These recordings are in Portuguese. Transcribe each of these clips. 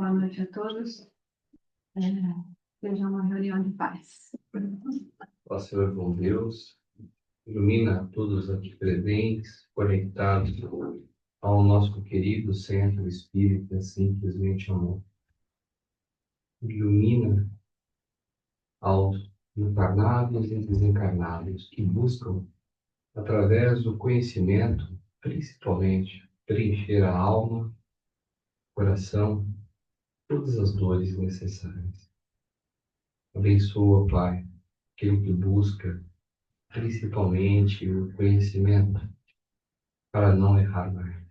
Boa noite a todos. Seja uma reunião de paz. Ó Senhor bom Deus, ilumina a todos aqui presentes, conectados ao nosso querido Centro Espírita Simplesmente Amor. Ilumina aos encarnados e desencarnados que buscam, através do conhecimento, principalmente, preencher a alma, o coração, todas as dores necessárias. Abençoa, Pai, aquele que busca principalmente o conhecimento para não errar mais.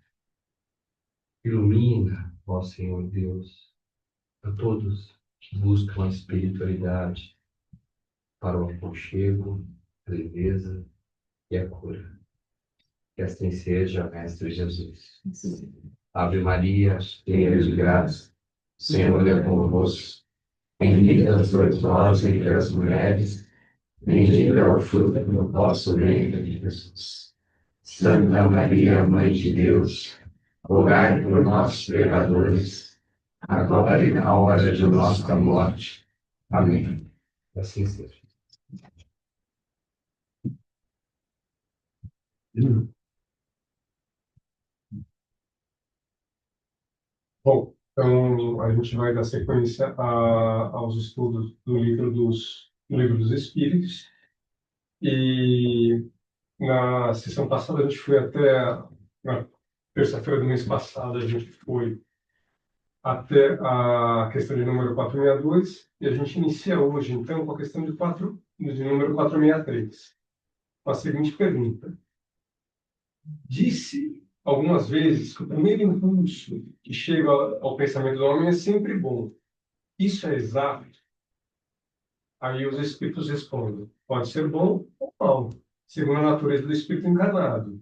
Ilumina, ó Senhor Deus, a todos que buscam a espiritualidade para o aconchego, a leveza e a cura. Que assim seja, Mestre Jesus. Sim. Ave Maria, cheia de graça, o Senhor é convosco. Bendita sois vós entre as mulheres, bendito é o fruto do vosso ventre, Jesus. Santa Maria, Mãe de Deus, rogai por nós, pecadores, agora e na hora de nossa morte. Amém. Assim seja. Bom, então a gente vai dar sequência aos estudos do livro dos Espíritos. E na sessão passada a gente foi na terça-feira do mês passado, a gente foi até a questão de número 462, e a gente inicia hoje, então, com a questão de número 463, com a seguinte pergunta. Disse algumas vezes que o primeiro impulso que chega ao pensamento do homem é sempre bom. Isso é exato? Aí os espíritos respondem, pode ser bom ou mal, segundo a natureza do espírito encarnado.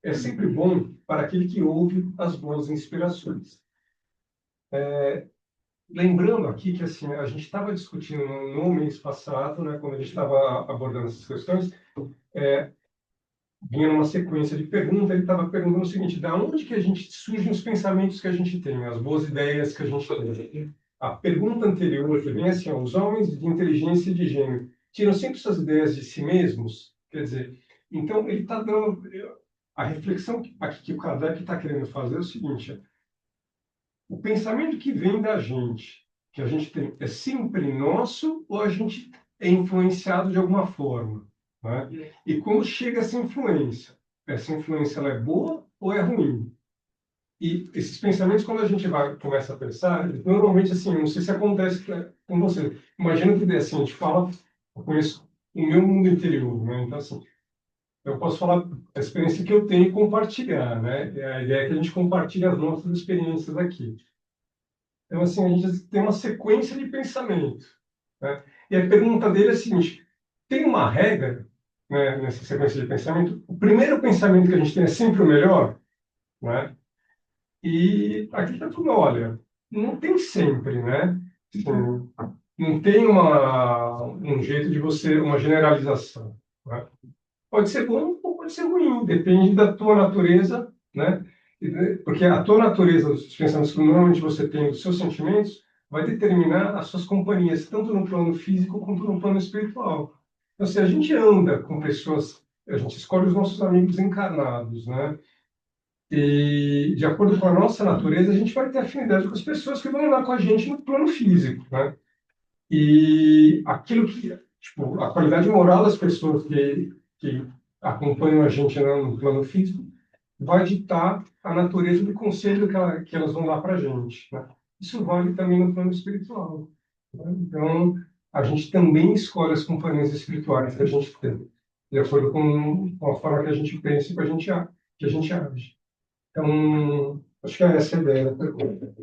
É sempre bom para aquele que ouve as boas inspirações. Lembrando aqui que assim, a gente estava discutindo no mês passado, né, quando a gente estava abordando essas questões, vinha numa sequência de perguntas, ele estava perguntando o seguinte, da onde que a gente surgem os pensamentos que a gente tem, as boas ideias que a gente tem? A pergunta anterior, que vem assim, ó, os homens de inteligência e de gênio tiram sempre suas ideias de si mesmos? Quer dizer, então ele está dando... A reflexão aqui que o Kardec está querendo fazer é o seguinte, o pensamento que vem da gente, que a gente tem, é sempre nosso ou a gente é influenciado de alguma forma? Né? E como chega essa influência ela é boa ou é ruim? E esses pensamentos, quando a gente começa a pensar, normalmente, assim, não sei se acontece com você. Imagina que, assim, a gente fala, eu conheço o meu mundo interior, né? Então, assim, eu posso falar a experiência que eu tenho e compartilhar, né? A ideia é que a gente compartilhe as nossas experiências aqui. Então, assim, a gente tem uma sequência de pensamento, né? E a pergunta dele é a seguinte, tem uma regra, né, nessa sequência de pensamento? O primeiro pensamento que a gente tem é sempre o melhor, né? E aqui está tudo, olha, não tem sempre, né? Assim, não tem um jeito de você, uma generalização, né? Pode ser bom ou pode ser ruim, depende da tua natureza, né? Porque a tua natureza, os pensamentos que normalmente você tem, os seus sentimentos, vai determinar as suas companhias, tanto no plano físico quanto no plano espiritual. Então, se a gente anda com pessoas, a gente escolhe os nossos amigos encarnados, né? E, de acordo com a nossa natureza, a gente vai ter afinidade com as pessoas que vão andar com a gente no plano físico, né? E aquilo que, tipo, a qualidade moral das pessoas que acompanham a gente no plano físico vai ditar a natureza do conselho que elas vão dar para a gente, né? Isso vale também no plano espiritual, né? Então, a gente também escolhe as companhias espirituais que a gente tem, de acordo com a forma que a gente pensa e que a gente age. Então, acho que é essa a ideia da pergunta.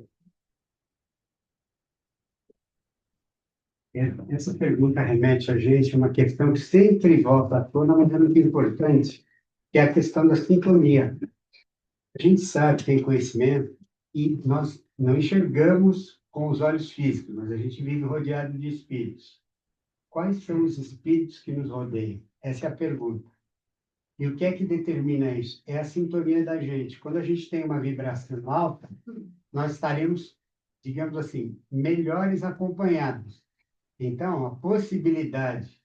Essa pergunta remete a gente a uma questão que sempre volta à tona, mas é muito importante, que é a questão da sintonia. A gente sabe, tem conhecimento, e nós não enxergamos com os olhos físicos, mas a gente vive rodeado de espíritos. Quais são os espíritos que nos rodeiam? Essa é a pergunta. E o que é que determina isso? É a sintonia da gente. Quando a gente tem uma vibração alta, nós estaremos digamos assim, melhores acompanhados. Então, a possibilidade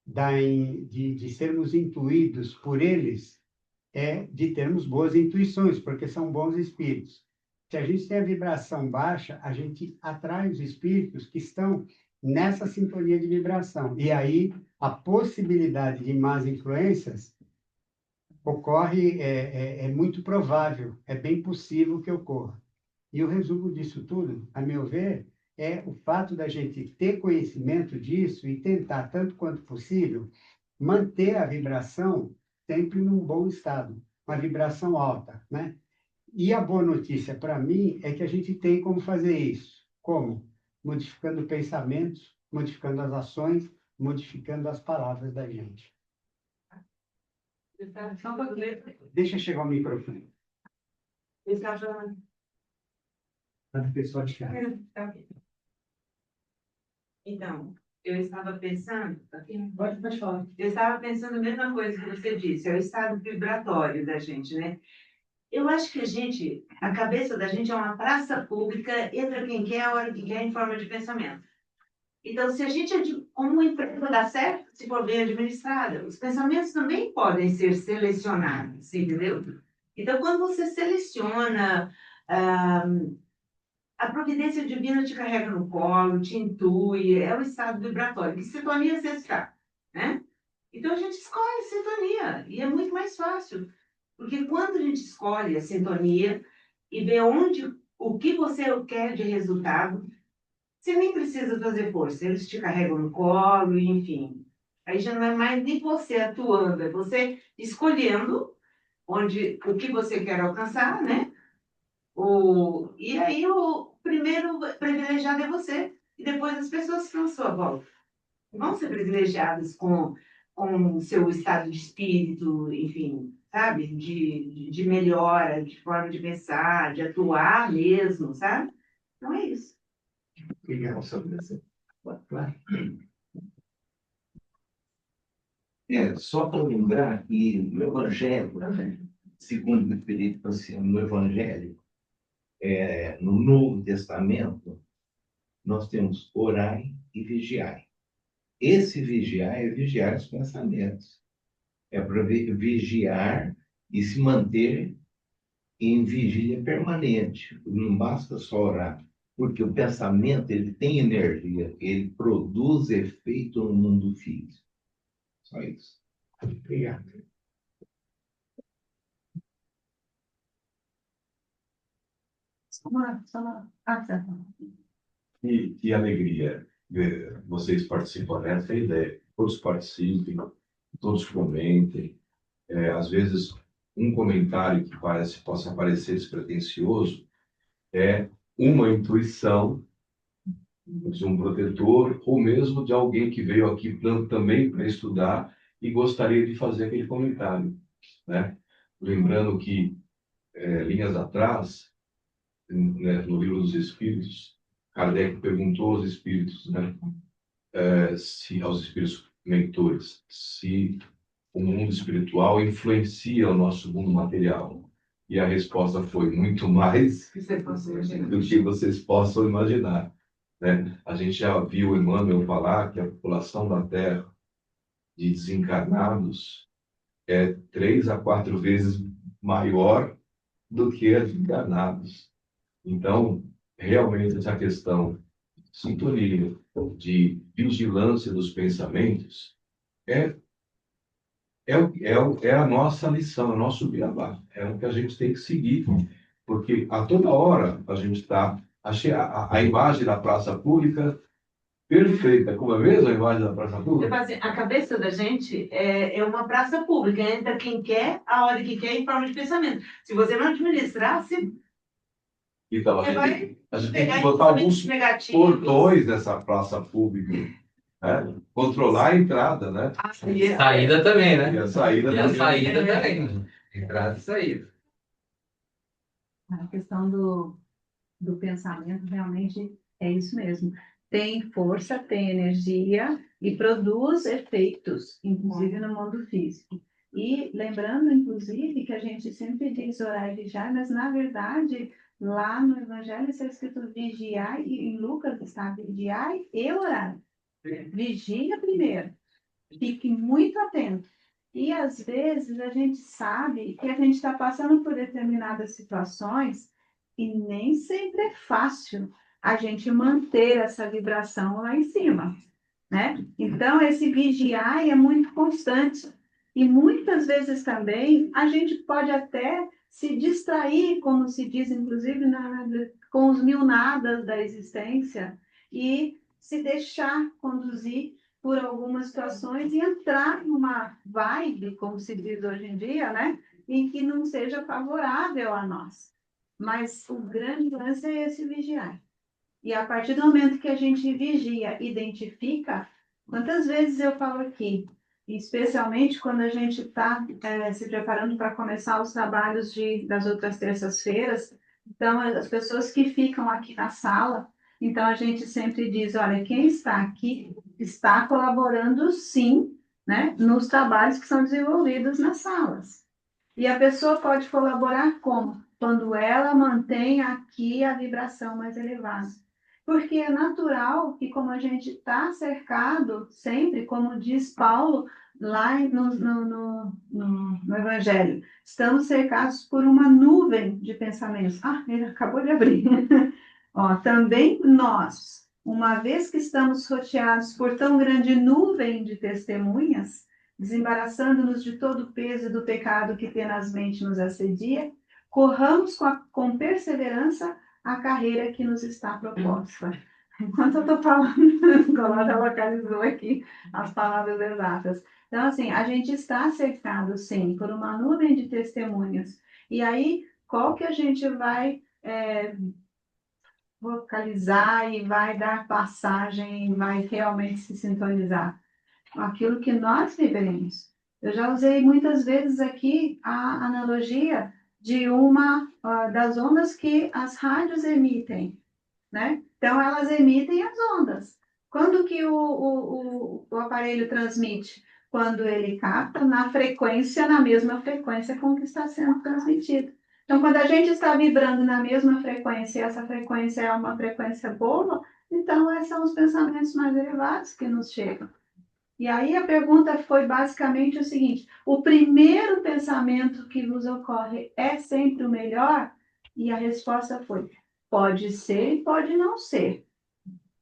de sermos intuídos por eles é de termos boas intuições, porque são bons espíritos. Se a gente tem a vibração baixa, a gente atrai os espíritos que estão nessa sintonia de vibração. E aí, a possibilidade de más influências ocorre, é muito provável, é bem possível que ocorra. E o resumo disso tudo, a meu ver, é o fato da gente ter conhecimento disso e tentar, tanto quanto possível, manter a vibração sempre num bom estado, uma vibração alta, né? E a boa notícia para mim é que a gente tem como fazer isso. Como? Modificando pensamentos, modificando as ações, modificando as palavras da gente. Só um pouquinho. Deixa chegar o microfone. Estava... Para o pessoal de casa. Então, eu estava pensando, Pode falar. eu estava pensando a mesma coisa que você disse, é o estado vibratório da gente, né? Eu acho que a cabeça da gente é uma praça pública, entra quem quer, a hora que quer, em forma de pensamento. Então, se a gente, como uma empresa dá certo, se for bem administrada, os pensamentos também podem ser selecionados, entendeu? Então, quando você seleciona, a providência divina te carrega no colo, te intui, é o estado vibratório. Que sintonia você está, né? Então, a gente escolhe a sintonia, e é muito mais fácil. Porque quando a gente escolhe a sintonia e vê o que você quer de resultado, você nem precisa fazer força, eles te carregam no colo, enfim. Aí já não é mais nem você atuando, é você escolhendo o que você quer alcançar, né? E aí o primeiro privilegiado é você, e depois as pessoas que estão à sua volta. Vão ser privilegiadas com o seu estado de espírito, enfim, sabe? De melhora, de forma de pensar, de atuar mesmo, sabe? Então é isso. Obrigado. Claro. Só para lembrar que no Evangelho, segundo o Espírito Santo, no Evangelho, no Novo Testamento, nós temos orai e vigiai. Esse vigiar é vigiar os pensamentos. É para vigiar e se manter em vigília permanente. Não basta só orar, porque o pensamento ele tem energia, ele produz efeito no mundo físico. Só isso. Obrigado. Tá. Que alegria ver vocês participam dessa ideia. Todos participem, todos comentem. Às vezes, um comentário que possa parecer despretensioso é uma intuição de um protetor ou mesmo de alguém que veio aqui também para estudar e gostaria de fazer aquele comentário, né? Lembrando que, linhas atrás, né, no Livro dos Espíritos, Kardec perguntou aos espíritos, né, aos espíritos mentores, se o mundo espiritual influencia o nosso mundo material. E a resposta foi muito mais do que vocês possam imaginar, né? A gente já viu Emmanuel falar que a população da Terra de desencarnados é 3 a 4 vezes maior do que a de encarnados. Então, realmente, essa questão de sintonia, de vigilância dos pensamentos, é a nossa lição, é o nosso beabá. É o que a gente tem que seguir, porque a toda hora a gente está... Achei a imagem da praça pública perfeita. Como é mesmo a imagem da praça Eu pública? falo assim, a cabeça da gente é uma praça pública, entra quem quer, a hora que quer, em forma de pensamento. Se você não administrar, você Então, Você vai a gente tem pegar que botar alguns pensamentos negativos. portões dessa praça pública, né? Controlar a entrada, né? Saída também, né? E a saída E a também. saída também. Entrada e saída. A questão do pensamento realmente é isso mesmo. Tem força, tem energia e produz efeitos, inclusive no mundo físico. E lembrando, inclusive, que a gente sempre diz orar e vigiar, mas na verdade, lá no Evangelho está escrito vigiar, e em Lucas está vigiar e orar. Vigia primeiro, fique muito atento. E às vezes a gente sabe que a gente está passando por determinadas situações e nem sempre é fácil a gente manter essa vibração lá em cima, né? Então, esse vigiar é muito constante. E muitas vezes também a gente pode até se distrair, como se diz, inclusive, com os mil nadas da existência, e se deixar conduzir por algumas situações e entrar numa vibe, como se diz hoje em dia, né? Em que não seja favorável a nós. Mas o grande lance é esse vigiar. E a partir do momento que a gente vigia, identifica, quantas vezes eu falo aqui, especialmente quando a gente está se preparando para começar os trabalhos das outras terças-feiras, então as pessoas que ficam aqui na sala, então a gente sempre diz, olha, quem está aqui está colaborando sim, né, nos trabalhos que são desenvolvidos nas salas. E a pessoa pode colaborar como? Quando ela mantém aqui a vibração mais elevada. Porque é natural que, como a gente está cercado sempre, como diz Paulo lá no Evangelho, estamos cercados por uma nuvem de pensamentos. Ah, ele acabou de abrir. Ó, também nós, uma vez que estamos rodeados por tão grande nuvem de testemunhas, desembaraçando-nos de todo o peso do pecado que tenazmente nos assedia, corramos com perseverança a carreira que nos está proposta. Enquanto eu estou falando, o Golota localizou aqui as palavras exatas. Então, assim, a gente está cercado, sim, por uma nuvem de testemunhas. E aí, qual que a gente vai vocalizar e vai dar passagem, vai realmente se sintonizar? Aquilo que nós vivemos. Eu já usei muitas vezes aqui a analogia de uma das ondas que as rádios emitem, né? Então, elas emitem as ondas. Quando que o aparelho transmite? Quando ele capta na mesma frequência com que está sendo transmitido. Então, quando a gente está vibrando na mesma frequência, e essa frequência é uma frequência boa, então esses são os pensamentos mais elevados que nos chegam. E aí a pergunta foi basicamente o seguinte: o primeiro pensamento que vos ocorre é sempre o melhor? E a resposta foi: pode ser e pode não ser.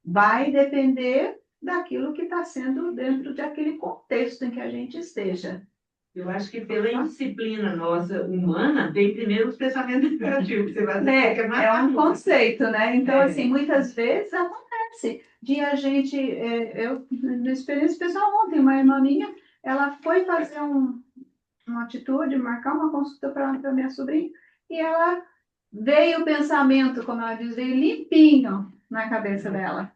Vai depender daquilo que está sendo dentro daquele contexto em que a gente esteja. Eu acho que pela indisciplina nossa humana, vem primeiro os pensamentos negativos. Você vai dizer que é mais É um rápido. conceito, né? Então, É. assim, muitas vezes acontece de a gente, eu, na experiência pessoal ontem, uma irmã minha, ela foi fazer uma atitude, marcar uma consulta para minha sobrinha, e ela veio o pensamento, como ela diz, veio limpinho na cabeça dela.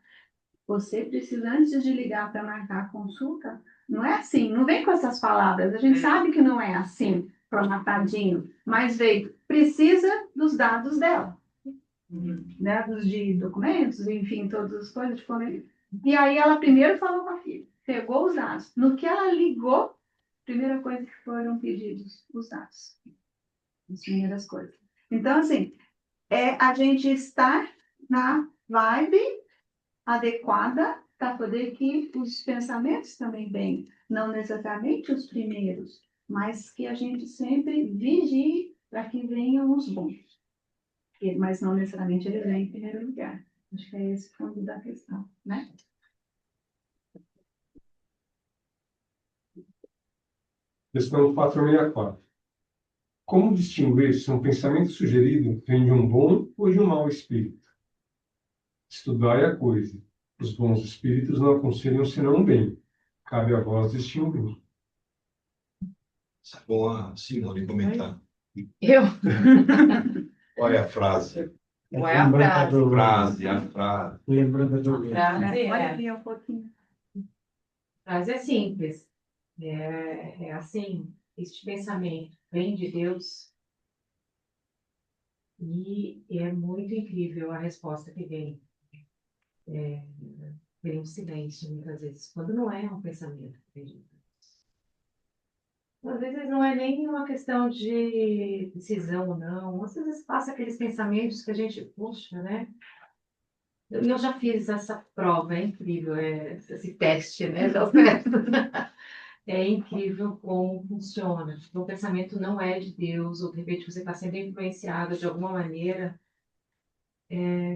Você precisa, antes de ligar para marcar a consulta, não é assim, não vem com essas palavras. A gente sabe que não é assim, formatadinho, mas veio, precisa dos dados dela, né? Dos de documentos, enfim, todas as coisas de como. E aí ela primeiro falou com a filha, pegou os dados. No que ela ligou, primeira coisa que foram pedidos, os dados. As primeiras coisas. Então, assim, é a gente estar na vibe adequada para poder que os pensamentos também venham, não necessariamente os primeiros, mas que a gente sempre vigie para que venham os bons. Mas não necessariamente ele vem em primeiro lugar. Acho que é esse o fundo da questão, né? Questão 464. Como distinguir se um pensamento sugerido vem de um bom ou de um mau espírito? Estudai a coisa. Os bons espíritos não aconselham senão o bem. Cabe a vós distinguir. Bom, a Simone comentar. Eu? Qual é a frase? Qual é a frase? A frase. Lembrando do Frase Olha é, aqui um pouquinho. frase é simples. É assim, este pensamento vem de Deus e é muito incrível a resposta que vem. Vem um silêncio, muitas vezes, quando não é um pensamento que vem de Deus. Às vezes não é nem uma questão de decisão ou não. Às vezes passa aqueles pensamentos que a gente, puxa, né? Eu já fiz essa prova, é incrível, esse teste, né, da oferta. É incrível como funciona. O pensamento não é de Deus, ou de repente você está sendo influenciado de alguma maneira.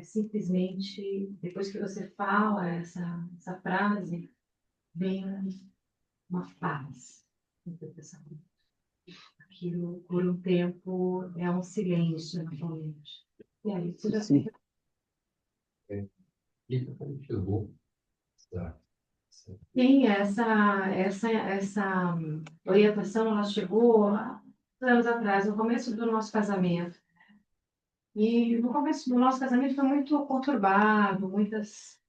Simplesmente, depois que você fala essa frase, vem uma paz no teu pensamento. Aquilo, por um tempo, é um silêncio na tua mente. E aí, você já Sim. E como chegou essa Sim, essa orientação, ela chegou há anos atrás, no começo do nosso casamento. E no começo do nosso casamento foi muito conturbado, muitos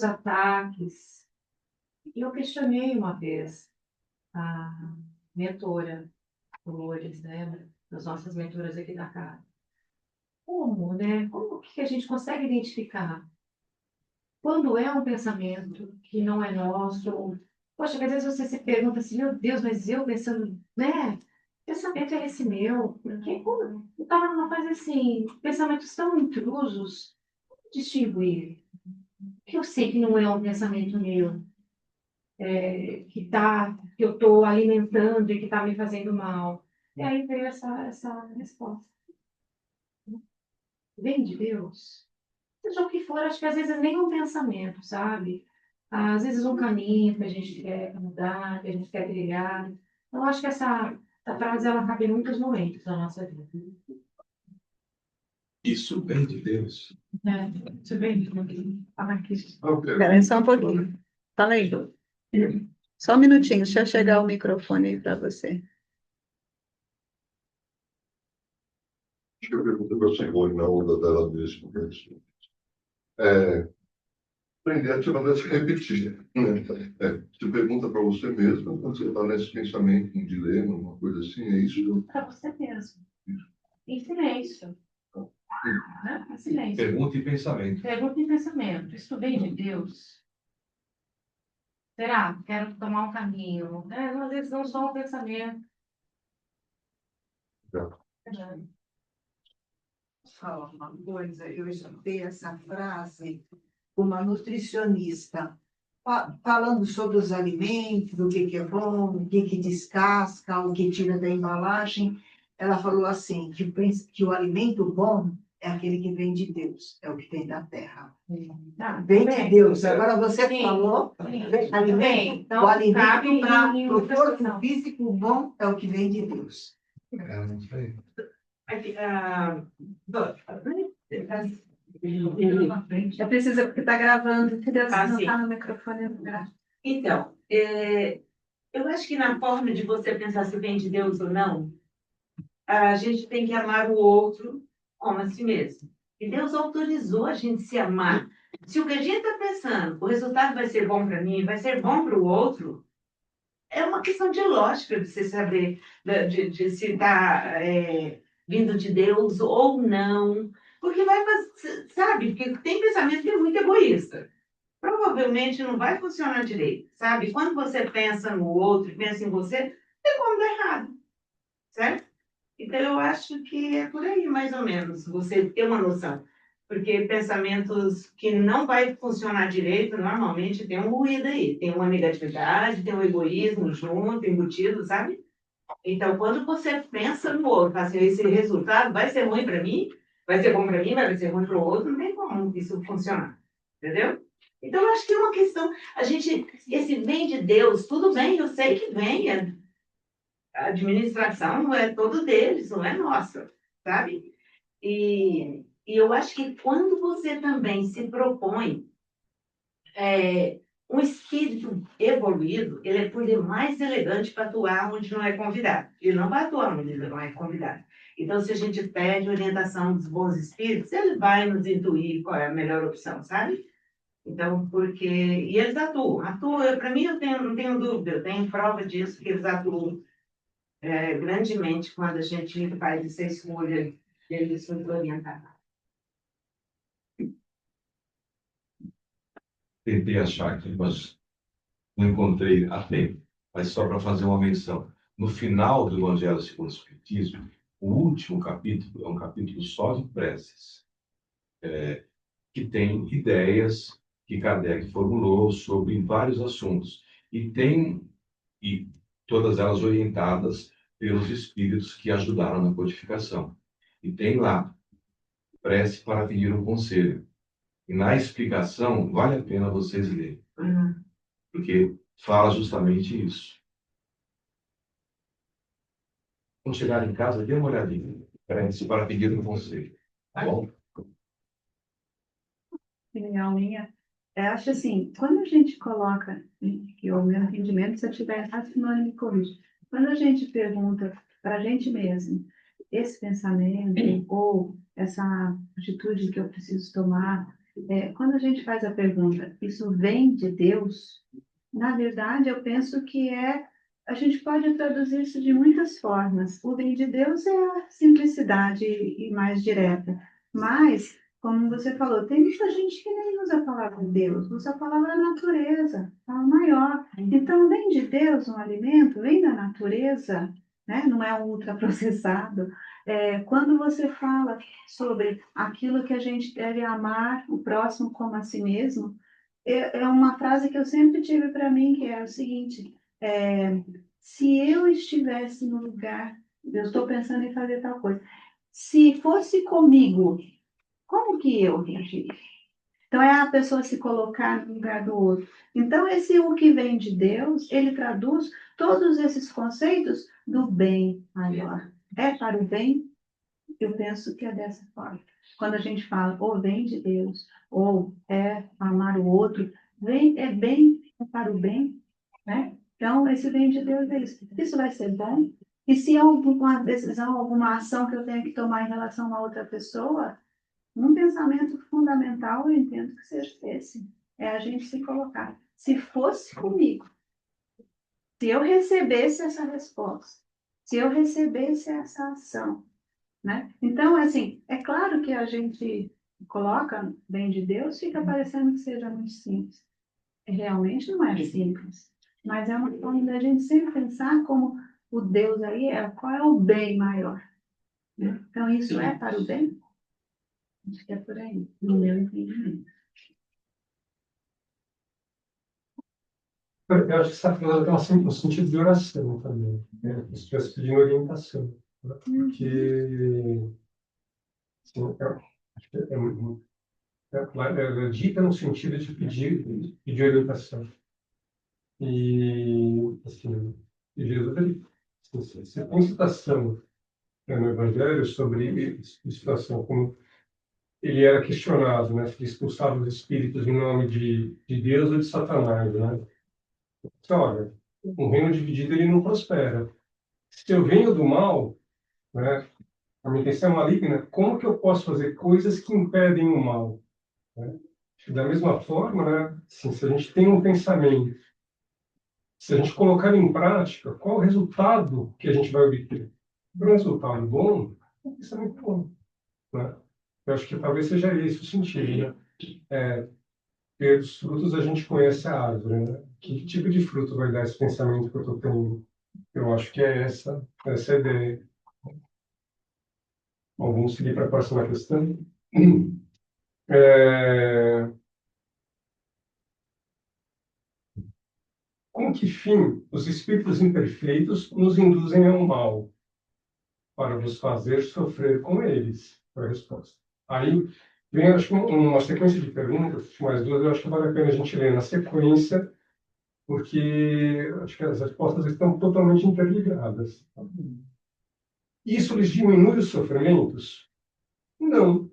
ataques. E eu questionei uma vez a mentora, Dolores, né, das nossas mentoras aqui da casa. Como, né? Como que a gente consegue identificar quando é um pensamento que não é nosso? Poxa, às vezes você se pergunta assim, meu Deus, mas eu pensando, né? Pensamento é esse meu? Porque como eu estava numa fase assim, pensamentos tão intrusos, como distinguir? Que eu sei que não é um pensamento meu, que eu estou alimentando e que está me fazendo mal. E aí veio essa resposta. Vem de Deus. Seja o que for, acho que às vezes nem um pensamento, sabe? Às vezes um caminho que a gente quer mudar, que a gente quer trilhar. Eu acho que essa frase ela cabe em muitos momentos da nossa vida. Isso vem de Deus. Isso bem. Fala aqui. Ok. Espera aí só um pouquinho. Fala aí. Só um minutinho, deixa eu chegar o microfone aí para você. Acho que a pergunta para a Simone, na onda dela mesmo. É, aprender a não se repetir. Né? Você pergunta para você mesmo, quando você está nesse pensamento, um dilema, uma coisa assim, é isso? Para você mesmo. Em silêncio. Né? Em silêncio. Pergunta e pensamento. Pergunta e pensamento. Isso vem de Deus? Será? Quero tomar um caminho. Às vezes não só um pensamento. Já. Falar uma coisa, eu escutei essa frase de uma nutricionista falando sobre os alimentos, o que é bom, o que descasca, o que tira da embalagem. Ela falou assim, que o alimento bom é aquele que vem de Deus, é o que vem da terra. Vem de Deus. Agora você falou, alimento, Então, o alimento cabe para em o outra corpo situação. físico bom é o que vem de Deus. não sei. Aqui, Eu preciso, porque está gravando, entendeu? Se não sim. está no microfone, não grava. Então, eu acho que na forma de você pensar se vem de Deus ou não, a gente tem que amar o outro como a si mesmo. E Deus autorizou a gente se amar. Se o que a gente está pensando, o resultado vai ser bom para mim, vai ser bom para o outro, é uma questão de lógica de você saber de se está vindo de Deus ou não. Porque vai fazer, sabe? Porque tem pensamento que é muito egoísta. Provavelmente não vai funcionar direito, sabe? Quando você pensa no outro e pensa em você, tem como dar errado, certo? Então, eu acho que é por aí, mais ou menos, você ter uma noção. Porque pensamentos que não vai funcionar direito, normalmente tem um ruído aí. Tem uma negatividade, tem um egoísmo junto, embutido, sabe? Então, quando você pensa no outro, fala assim, esse resultado vai ser ruim para mim, vai ser bom para mim, vai ser ruim para o outro, não tem como isso funcionar. Entendeu? Então, eu acho que é uma questão. Esse vem de Deus, tudo bem, eu sei que vem, a administração não é todo deles, não é nossa, sabe? E eu acho que quando você também se propõe um espírito evoluído, ele é por demais elegante para atuar onde não é convidado. Ele não vai atuar onde não é convidado. Então, se a gente pede orientação dos bons espíritos, ele vai nos intuir qual é a melhor opção, sabe? Então, porque... E eles atuam. Para mim, não tenho dúvida, eu tenho prova disso, que eles atuam grandemente quando a gente faz essa escolha deles nos orientar. Tentei achar aqui, mas não encontrei a tempo. Mas só para fazer uma menção. no final do Evangelho segundo o Espiritismo, o último capítulo é um capítulo só de preces, que tem ideias que Kardec formulou sobre vários assuntos. E todas elas orientadas pelos espíritos que ajudaram na codificação. E tem lá, prece para pedir um conselho. E na explicação, vale a pena vocês lerem, porque fala justamente isso. Quando chegar em casa, dê uma olhadinha. Prece para pedir um conselho. Tá bom? Que legal, minha. Eu acho assim, quando a gente coloca, que o meu entendimento, se eu tiver errado, não me corrija. Quando a gente pergunta para a gente mesmo, esse pensamento ou essa atitude que eu preciso tomar, quando a gente faz a pergunta, isso vem de Deus? Na verdade, eu penso que a gente pode traduzir isso de muitas formas. O bem de Deus é a simplicidade e mais direta. Mas, como você falou, tem muita gente que nem usa a palavra Deus, usa a palavra natureza, é o maior. Então, vem de Deus um alimento, vem da natureza, né? Não é um ultraprocessado. Quando você fala sobre aquilo que a gente deve amar o próximo como a si mesmo, é uma frase que eu sempre tive para mim, que é o seguinte: se eu estivesse no lugar, eu estou pensando em fazer tal coisa, se fosse comigo, como que eu reagiria? Então, é a pessoa se colocar no lugar do outro. Então, esse o que vem de Deus, ele traduz todos esses conceitos do bem maior. É para o bem? Eu penso que é dessa forma. Quando a gente fala ou vem de Deus, ou é amar o outro, é bem, é para o bem, né? Então, esse bem de Deus é isso. Isso vai ser bom. E se há alguma decisão, alguma ação que eu tenho que tomar em relação a outra pessoa, um pensamento fundamental, eu entendo que seja esse. É a gente se colocar. Se fosse comigo, se eu recebesse essa resposta, se eu recebesse essa ação, né? Então, assim, é claro que a gente coloca bem de Deus, fica parecendo que seja muito simples. Realmente não é simples, mas é uma forma da gente sempre pensar como o Deus aí qual é o bem maior, né? Então, isso é para o bem? Acho que é por aí, no meu entendimento. Eu acho que essa frase tem um sentido de oração também, né? Se estivesse pedindo orientação, né? Porque assim, acho que ela é dita no sentido de pedir orientação. E, assim, Jesus, você tem citação, né, no Evangelho sobre a situação como ele era questionado, né, se ele expulsava os espíritos em nome de Deus ou de Satanás, né? Então, olha, um reino dividido ele não prospera. Se eu venho do mal, né, a minha intenção é maligna, como que eu posso fazer coisas que impedem o mal? Né? Da mesma forma, né, assim, se a gente tem um pensamento, se a gente colocar em prática, qual o resultado que a gente vai obter? Para um resultado bom, é um pensamento bom. Né? Eu acho que talvez seja esse o sentido. Né? Pelos frutos a gente conhece a árvore. Né? Que tipo de fruto vai dar esse pensamento que eu estou tendo? Eu acho que é essa a ideia. Bom, vamos seguir para a próxima questão. É, com que fim os espíritos imperfeitos nos induzem ao mal? Para vos fazer sofrer com eles? Foi a resposta. Aí vem, acho que uma sequência de perguntas, mais duas, eu acho que vale a pena a gente ler na sequência, porque acho que as respostas estão totalmente interligadas. Isso lhes diminui os sofrimentos? Não,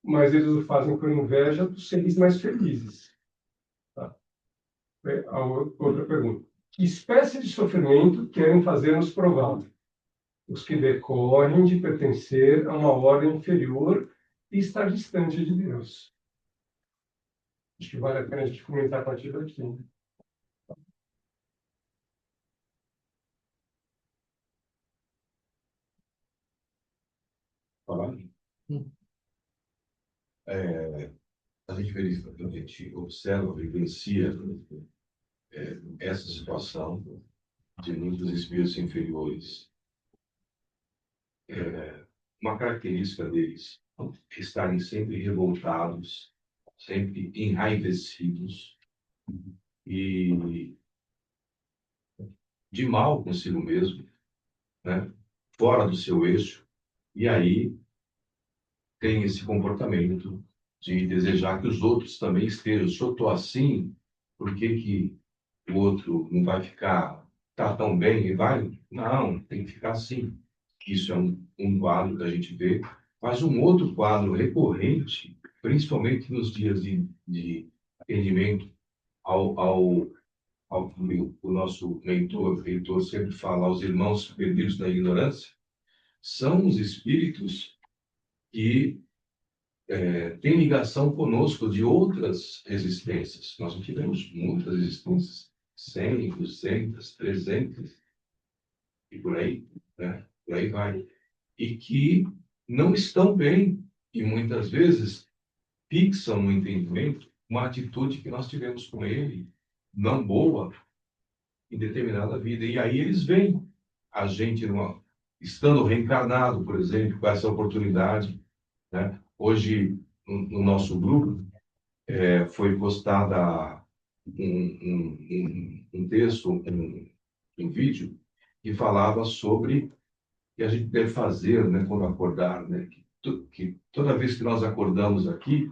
mas eles o fazem por inveja dos seres mais felizes. Tá? A outra pergunta. Que espécie de sofrimento querem fazer-nos provar? Os que decorrem de pertencer a uma ordem inferior e estar distante de Deus. Acho que vale a pena a gente comentar a partir daqui. Falar? A gente observa, vivencia essa situação de muitos espíritos inferiores. Uma característica deles é estarem sempre revoltados, sempre enraivecidos e de mal consigo mesmo, né? Fora do seu eixo, e aí tem esse comportamento de desejar que os outros também estejam. Se eu estou assim, por que que o outro não vai ficar, tá tão bem e vai? Não, tem que ficar assim. Isso é um quadro que a gente vê, mas um outro quadro recorrente, principalmente nos dias de atendimento o nosso reitor sempre fala aos irmãos perdidos na ignorância, são os espíritos que têm ligação conosco de outras existências. Nós não tivemos muitas existências, 100, 200, 300, e por aí, né? Por aí vai. E que não estão bem, e muitas vezes fixam no entendimento uma atitude que nós tivemos com ele, não boa, em determinada vida. E aí eles veem a gente estando reencarnado, por exemplo, com essa oportunidade, né? Hoje, no nosso grupo, foi postada um texto, um vídeo, que falava sobre o que a gente deve fazer, né, quando acordar, né? Que toda vez que nós acordamos aqui,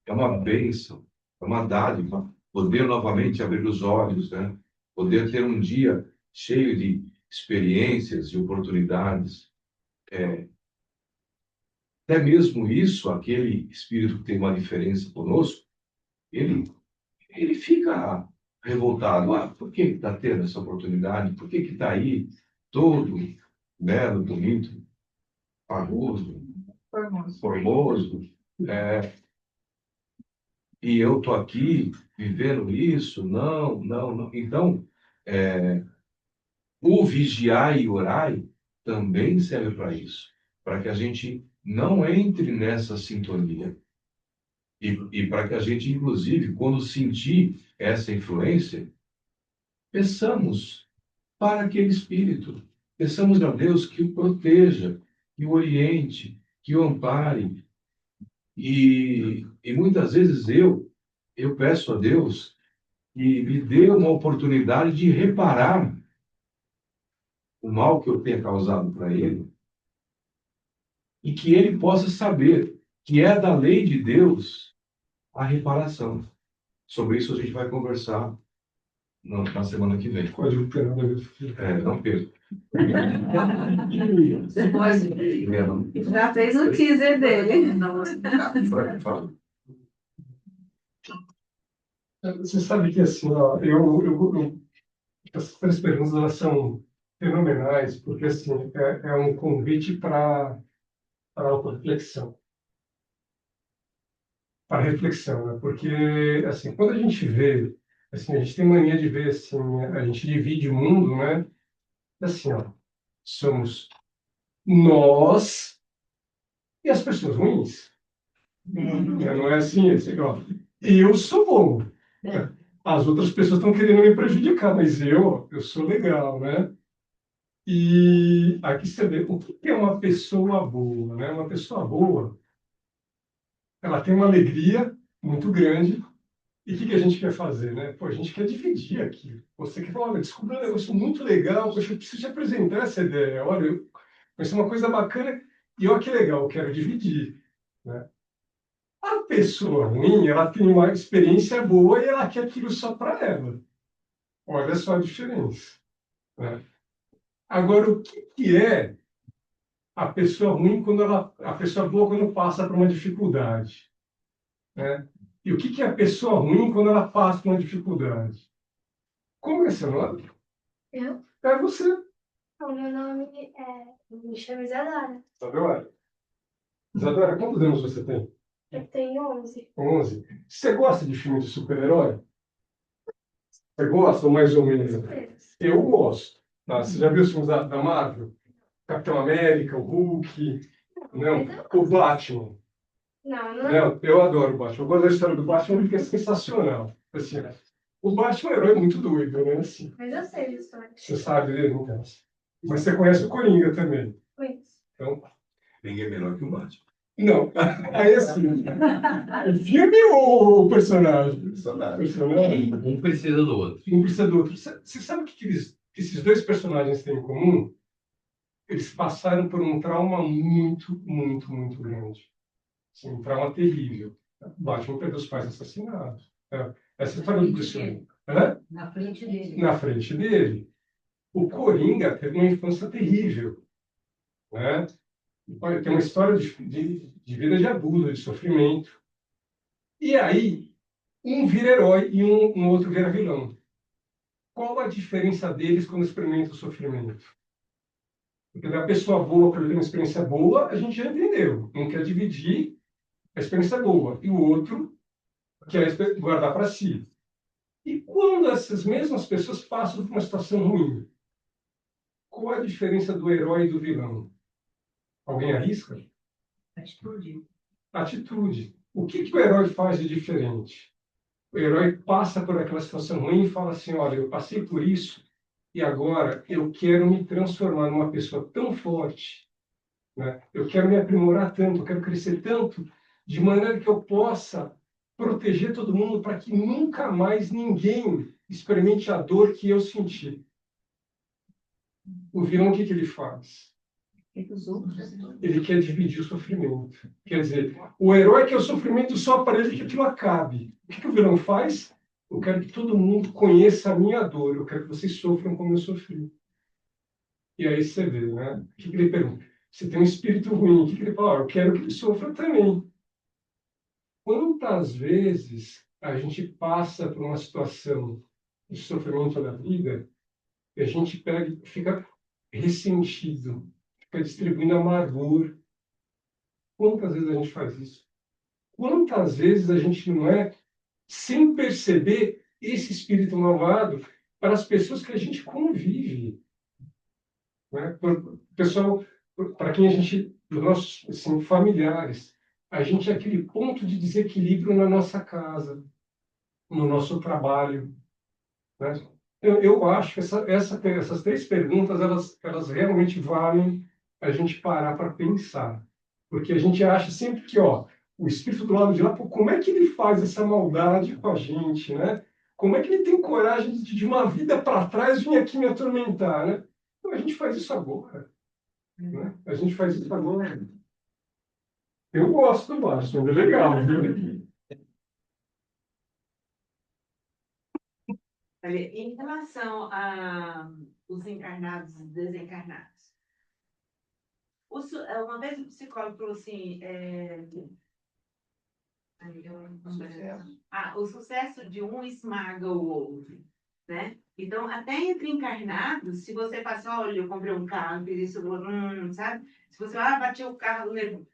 é uma bênção, é uma dádiva, poder novamente abrir os olhos, né? Poder ter um dia cheio de experiências e oportunidades. Até mesmo isso, aquele espírito que tem uma diferença conosco, ele fica revoltado. Ah, por que está tendo essa oportunidade? Por que está aí todo belo, bonito, famoso, formoso? E eu estou aqui vivendo isso? Não, não, não. Então, o vigiar e orar também serve para isso, para que a gente não entre nessa sintonia. E para que a gente, inclusive, quando sentir essa influência, peçamos para aquele espírito. Peçamos a Deus que o proteja, que o oriente, que o ampare. E muitas vezes eu peço a Deus que me dê uma oportunidade de reparar o mal que eu tenha causado para ele e que ele possa saber que é da lei de Deus a reparação. Sobre isso a gente vai conversar na semana que vem. Código Penal da Vida. Não perca. Já fez o teaser dele. Fala. Você sabe que, assim, ó, essas três perguntas, elas são fenomenais, porque, assim, é um convite para auto-reflexão. Para reflexão, né? Porque, assim, quando a gente vê, assim, a gente tem mania de ver, assim, a gente divide o mundo, né? Assim, ó, somos nós e as pessoas ruins. Não é assim, ó, eu sou bom. As outras pessoas estão querendo me prejudicar, mas eu sou legal, né? E aqui você vê o que é uma pessoa boa, né? Uma pessoa boa, ela tem uma alegria muito grande. E o que a gente quer fazer, né? Pô, a gente quer dividir aqui. Você quer falar, olha, descobri um negócio muito legal, poxa, eu preciso te apresentar essa ideia. Olha, vai ser uma coisa bacana e olha que legal, eu quero dividir, né? A pessoa ruim, ela tem uma experiência boa e ela quer aquilo só para ela. Olha só a diferença, né? Agora, o que é a pessoa ruim a pessoa boa quando passa por uma dificuldade, né? E o que é a pessoa ruim quando ela passa por uma dificuldade? Como é seu nome? Eu? É você. O meu nome me chamo Isadora. Isadora. Isadora, quantos anos você tem? Eu tenho 11. 11. Você gosta de filme de super-herói? Você gosta ou mais ou menos? Eu gosto. Tá? Você já viu os filmes da Marvel? Capitão América, o Hulk, não, o Batman. Não. Não, eu adoro o Batman. Eu gosto da história do Batman porque é sensacional. Assim, O Batman é um herói muito doido, né? Assim, Mas eu sei a história. você sabe dele, então. Mas você conhece o Coringa também. Conheço. Então, Ninguém é melhor que o Batman. não. Aí assim, o filme ou o personagem? Personagem. Personagem. Um precisa do outro. Um precisa do outro. Você sabe o que esses dois personagens têm em comum? Eles passaram por um trauma muito, muito, muito grande. Assim, um trauma terrível. O Batman perdeu os pais assassinados. Essa história do Bruce. Na frente dele. Na frente dele. O Coringa teve uma infância terrível, né? Tem uma história de vida de abuso, de sofrimento. E aí, um vira herói e um outro vira vilão. Qual a diferença deles quando experimentam o sofrimento? Porque da pessoa boa para ter uma experiência boa, a gente já entendeu. Um quer dividir a experiência boa e o outro quer guardar para si. E quando essas mesmas pessoas passam por uma situação ruim, qual a diferença do herói e do vilão? Alguém arrisca? Atitude. Atitude. O que o herói faz de diferente? O herói passa por aquela situação ruim e fala assim, olha, eu passei por isso e agora eu quero me transformar numa pessoa tão forte, né? Eu quero me aprimorar tanto, eu quero crescer tanto, de maneira que eu possa proteger todo mundo para que nunca mais ninguém experimente a dor que eu senti. O vilão, o que ele faz? Ele quer dividir o sofrimento. Quer dizer, o herói quer o sofrimento só para ele que aquilo acabe. O que o vilão faz? Eu quero que todo mundo conheça a minha dor. Eu quero que vocês sofram como eu sofri. E aí você vê, né? O que ele pergunta? Você tem um espírito ruim. O que ele fala? Eu quero que ele sofra também. Quantas vezes a gente passa por uma situação de sofrimento na vida e a gente pega, fica ressentido, fica distribuindo amargor. Quantas vezes a gente faz isso? Quantas vezes a gente não é, sem perceber, esse espírito malvado para as pessoas que a gente convive? Né? Pessoal, para quem a gente, os nossos assim, familiares, a gente é aquele ponto de desequilíbrio na nossa casa, no nosso trabalho. Né? Eu acho que essas três perguntas, elas realmente valem a gente parar para pensar. Porque a gente acha sempre que, ó, o espírito do lado de lá, pô, como é que ele faz essa maldade com a gente, né? Como é que ele tem coragem de uma vida para trás vir aqui me atormentar, né? Então, a gente faz isso agora, né? A gente faz isso agora. Eu gosto do Batman, é legal, viu? Olha, em relação a os encarnados e desencarnados, uma vez o psicólogo falou assim, o sucesso de um esmaga o outro, né? Então, até entre encarnados, se você passa, olha, eu comprei um carro, fiz isso, sabe? Se você bati o carro nele,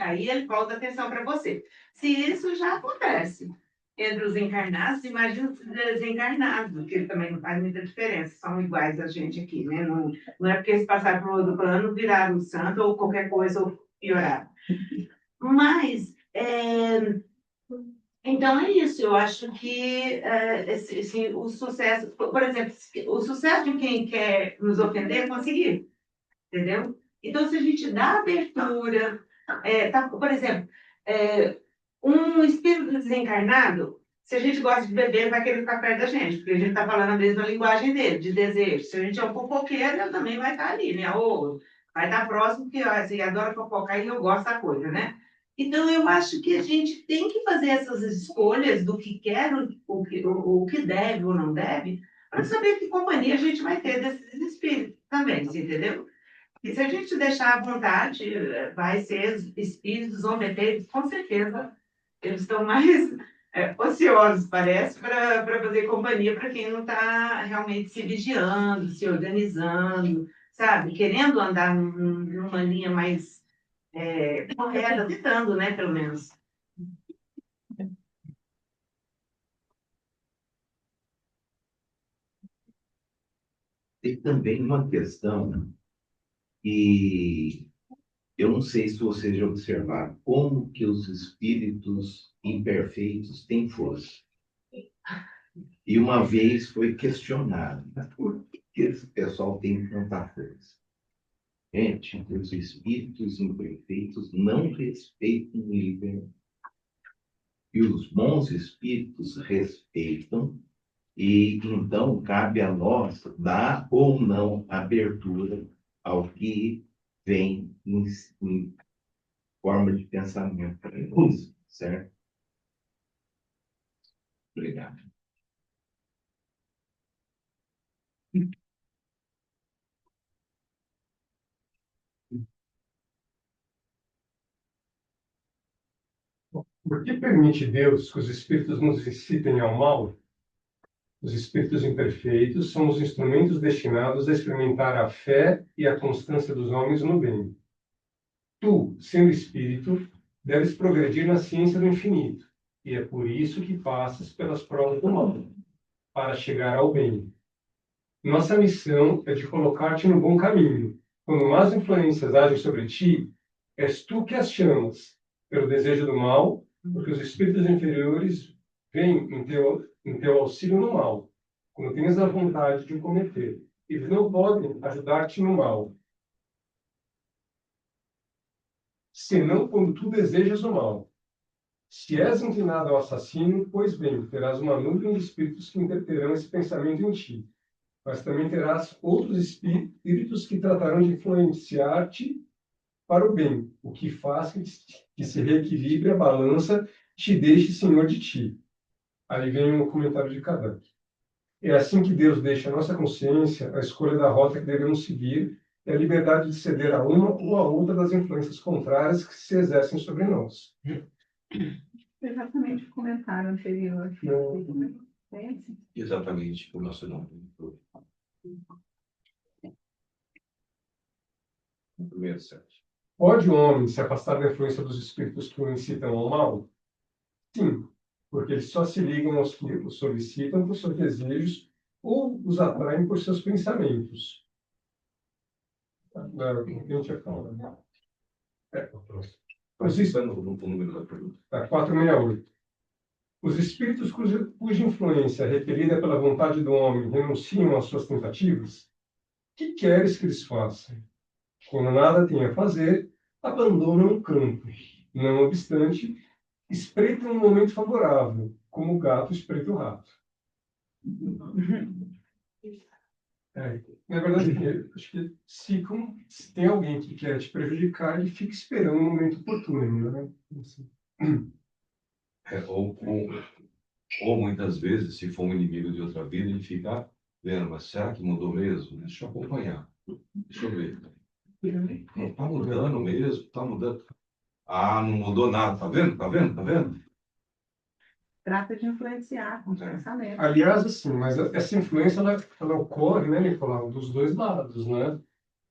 aí ele volta a atenção para você. Se isso já acontece entre os encarnados, imagina os desencarnados, que também não faz muita diferença, são iguais a gente aqui, né? Não é porque eles passaram para o outro plano, viraram santo ou qualquer coisa, ou pioraram. Mas, então é isso, eu acho que o sucesso, por exemplo, o sucesso de quem quer nos ofender é conseguir, entendeu? Então, se a gente dá abertura, por exemplo, um espírito desencarnado, se a gente gosta de beber, ele vai querer ficar perto da gente, porque a gente está falando a mesma linguagem dele, de desejo. Se a gente é um fofoqueiro, ele também vai estar ali, né? Ou vai estar próximo, porque você adora fofocar e eu gosto da coisa, né? Então, eu acho que a gente tem que fazer essas escolhas do que quer, o que deve ou não deve, para saber que companhia a gente vai ter desses espíritos também, você entendeu? E se a gente deixar à vontade, vai ser espíritos ou meteiros, com certeza, eles estão mais ociosos, parece, para fazer companhia para quem não está realmente se vigiando, se organizando, sabe? Querendo andar numa linha mais correta, tentando, né, pelo menos. Tem também uma questão que eu não sei se vocês já observaram como que os espíritos imperfeitos têm força. E uma vez foi questionado, mas por que esse pessoal tem tanta força? Gente, os espíritos imperfeitos não respeitam o livre-arbítrio. E os bons espíritos respeitam, e então cabe a nós dar ou não abertura ao que vem em forma de pensamento para nós, certo? Obrigado. Por que permite Deus que os espíritos nos incitem ao mal? Os espíritos imperfeitos são os instrumentos destinados a experimentar a fé e a constância dos homens no bem. Tu, sendo espírito, deves progredir na ciência do infinito, e é por isso que passas pelas provas do mal, para chegar ao bem. Nossa missão é de colocar-te no bom caminho. Quando más influências agem sobre ti, és tu que as chamas, pelo desejo do mal, porque os espíritos inferiores vêm em teu auxílio no mal, quando tens a vontade de o cometer. Eles não podem ajudar-te no mal, senão quando tu desejas o mal. Se és inclinado ao assassínio, pois bem, terás uma nuvem de espíritos que interterão esse pensamento em ti. Mas também terás outros espíritos que tratarão de influenciar-te para o bem, o que faz que se reequilibre a balança e te deixe senhor de ti. Aí vem um comentário de Kardec. É assim que Deus deixa à nossa consciência a escolha da rota que devemos seguir e a liberdade de ceder a uma ou a outra das influências contrárias que se exercem sobre nós. Exatamente o comentário anterior. Exatamente o nosso nome. Primeiro, sete. Pode o homem se afastar da influência dos espíritos que o incitam ao mal? Sim, porque eles só se ligam aos que os solicitam por seus desejos ou os atraem por seus pensamentos. A gente já fala, né? Participando no número da pergunta. 468. Os espíritos cuja influência requerida pela vontade do homem renunciam às suas tentativas, que queres que eles façam? Quando nada têm a fazer, abandonam o campo. Não obstante, espreitam um momento favorável, como o gato espreita o rato. Na verdade, acho que se tem alguém que quer te prejudicar, ele fica esperando um momento oportuno, né? Assim. Ou muitas vezes, se for um inimigo de outra vida, ele fica vendo, mas será que mudou mesmo? Deixa eu acompanhar. Deixa eu ver. Está mudando mesmo, está mudando. Ah, não mudou nada, tá vendo? Tá vendo? Tá vendo? Trata de influenciar com o pensamento. Aliás, assim, mas essa influência, ela ocorre, né, Nicolau, dos dois lados, né?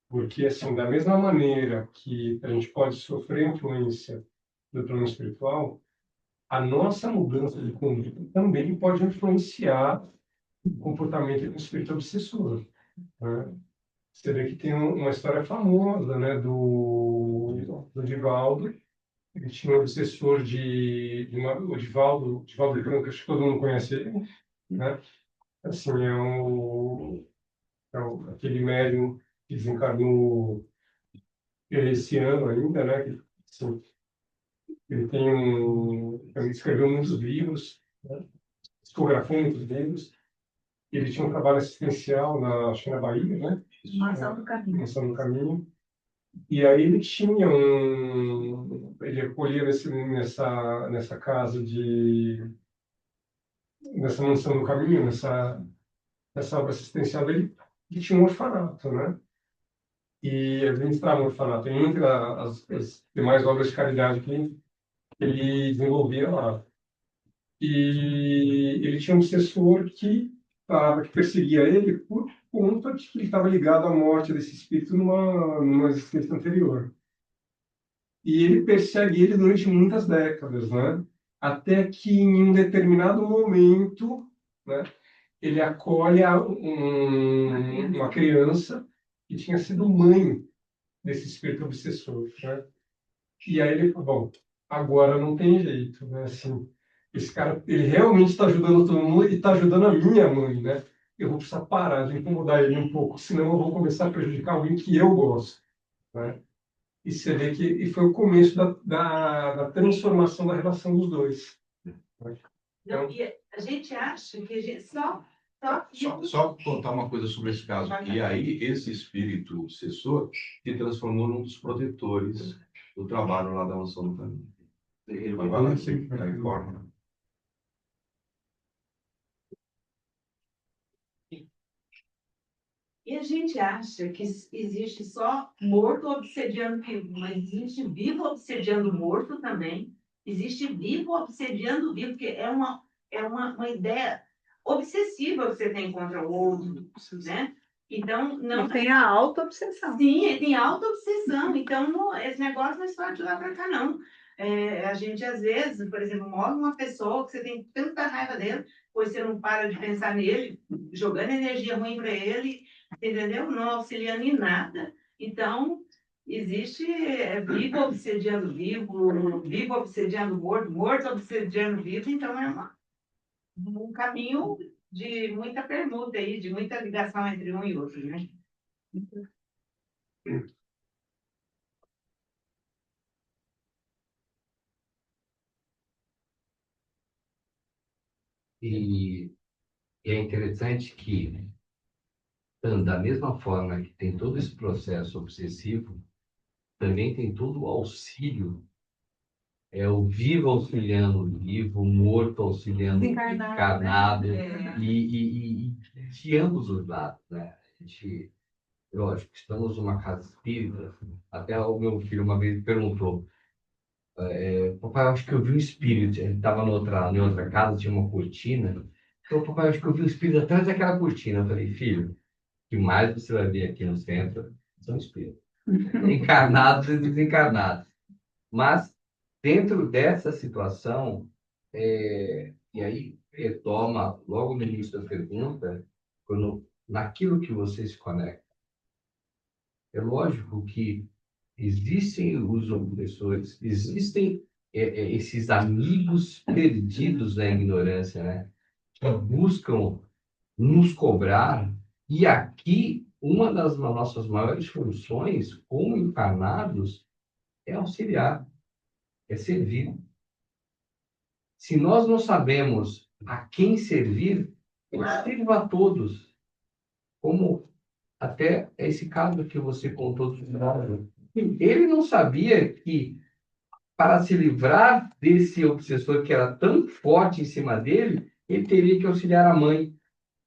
Porque, assim, da mesma maneira que a gente pode sofrer influência do plano espiritual, a nossa mudança de conduta também pode influenciar o comportamento do espírito obsessor, né? Você vê que tem uma história famosa, né, do Divaldo. Ele tinha um obsessor o Divaldo Franco, acho que todo mundo conhece ele, né? Assim, aquele médium que desencarnou esse ano ainda, né? Que, assim, ele escreveu muitos livros, né? Psicografou muitos livros. Ele tinha um trabalho assistencial acho que na Bahia, né? Mansão do Caminho. Mansão do Caminho. E aí ele tinha ele acolhia nessa casa nessa mansão do caminho, nessa obra assistencial dele, que tinha um orfanato, né? E ele entrava no orfanato, entre as demais obras de caridade que ele desenvolvia lá. E ele tinha um obsessor que perseguia ele por conta de que ele estava ligado à morte desse espírito numa existência anterior. E ele persegue ele durante muitas décadas, né? Até que em um determinado momento, né, ele acolhe uma criança que tinha sido mãe desse espírito obsessor, né? E aí ele falou, bom, agora não tem jeito, né? Assim, esse cara, ele realmente está ajudando todo mundo e está ajudando a minha mãe, né? Eu vou precisar parar de incomodar ele um pouco, senão eu vou começar a prejudicar alguém que eu gosto, né? E você vê que e foi o começo da transformação da relação dos dois. Né? Não, e a gente acha que a gente só Só contar uma coisa sobre esse caso. E aí, esse espírito obsessor se transformou num dos protetores do trabalho lá da Mansão do Caminho. Ele vai lá e informa. E a gente acha que existe só morto obsediando vivo, mas existe vivo obsediando morto também. Existe vivo obsediando vivo, porque uma ideia obsessiva que você tem contra o outro, né? Então, não... E tem a auto-obsessão. Sim, tem auto-obsessão. Então, esse negócio não é só de lá para cá, não. A gente, às vezes, por exemplo, mora uma pessoa que você tem tanta raiva dele, pois você não para de pensar nele, jogando energia ruim para ele, entendeu? Não auxiliando em nada. Então, existe vivo obsediando vivo, vivo obsediando morto, morto obsediando vivo. Então, um caminho de muita permuta aí, de muita ligação entre um e outro, né? E, e é interessante que, da mesma forma que tem todo esse processo obsessivo, também tem todo o auxílio, o vivo auxiliando o vivo, o morto auxiliando o Desencarnado, encarnado, né? e de ambos os lados, né? A gente, lógico, estamos numa casa espírita, até o meu filho uma vez perguntou, papai, eu acho que eu vi um espírito, ele estava em outra casa, tinha uma cortina, então, papai, eu acho que eu vi um espírito atrás daquela cortina. Eu falei, filho, o que mais você vai ver aqui no centro são espíritos, encarnados e desencarnados. Mas, dentro dessa situação, e aí retoma logo no início da pergunta, naquilo que você se conecta. É lógico que existem os opressores, existem esses amigos perdidos na ignorância, né? Que buscam nos cobrar. E aqui, uma das nossas maiores funções como encarnados é auxiliar, é servir. Se nós não sabemos a quem servir, sirva a todos. Como até esse caso que você contou do Ronaldo. Ele não sabia que, para se livrar desse obsessor que era tão forte em cima dele, ele teria que auxiliar a mãe.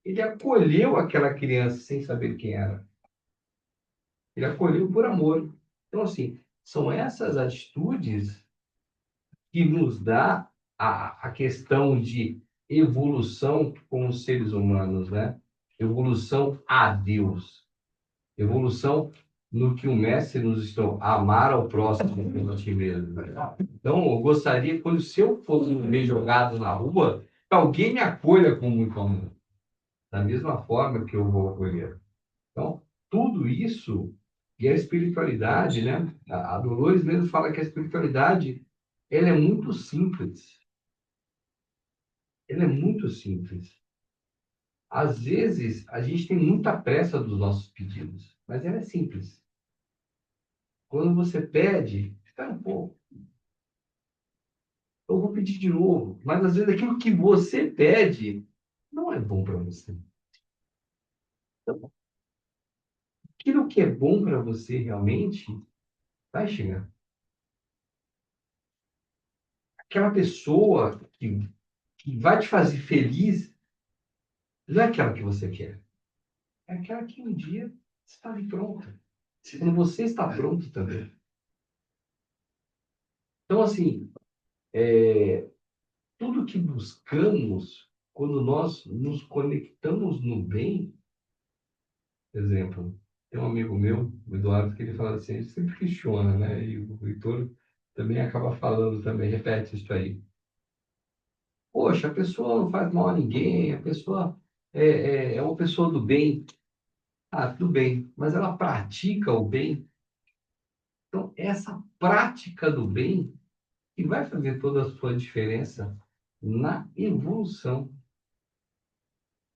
Ele acolheu aquela criança sem saber quem era. Ele acolheu por amor. Então, assim, são essas atitudes que nos dá a questão de evolução como seres humanos, né? Evolução a Deus. Evolução no que o mestre nos ensinou, amar ao próximo como a ti mesmo. Então, eu gostaria, quando se eu fosse meio jogado na rua, que alguém me acolha com muito amor, da mesma forma que eu vou acolher. Então, tudo isso, e a espiritualidade, né? A Dolores mesmo fala que a espiritualidade, ela é muito simples. Ela é muito simples. Às vezes, a gente tem muita pressa dos nossos pedidos, mas ela é simples. Quando você pede, espera um pouco. Eu vou pedir de novo. Mas às vezes aquilo que você pede não é bom para você. Então, aquilo que é bom para você realmente vai chegar. Aquela pessoa que vai te fazer feliz não é aquela que você quer. É aquela que um dia está ali pronta. Quando você está pronto também. Então, assim, tudo que buscamos, quando nós nos conectamos no bem, por exemplo, tem um amigo meu, o Eduardo, que ele fala assim, ele sempre questiona, né? E o Heitor também acaba falando também, repete isso aí. Poxa, a pessoa não faz mal a ninguém, a pessoa é uma pessoa do bem. Ah, tudo bem, mas ela pratica o bem. Então, essa prática do bem que vai fazer toda a sua diferença na evolução.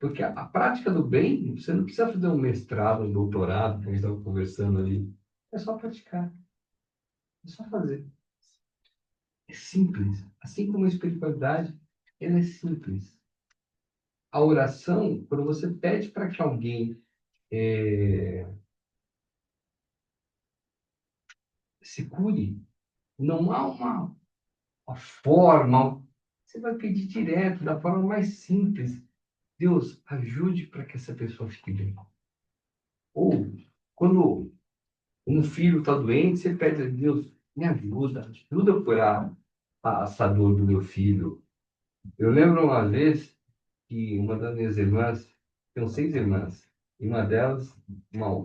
Porque a prática do bem, você não precisa fazer um mestrado, um doutorado, como a gente estava conversando ali. É só praticar. É só fazer. É simples. Assim como a espiritualidade, ela é simples. A oração, quando você pede para que alguém se cure, não há uma forma. Você vai pedir direto, da forma mais simples. Deus, ajude para que essa pessoa fique bem. Ou, quando um filho está doente, você pede a Deus, me ajuda a curar essa dor do meu filho. Eu lembro uma vez que uma das minhas irmãs, tenho 6 irmãs, e uma delas,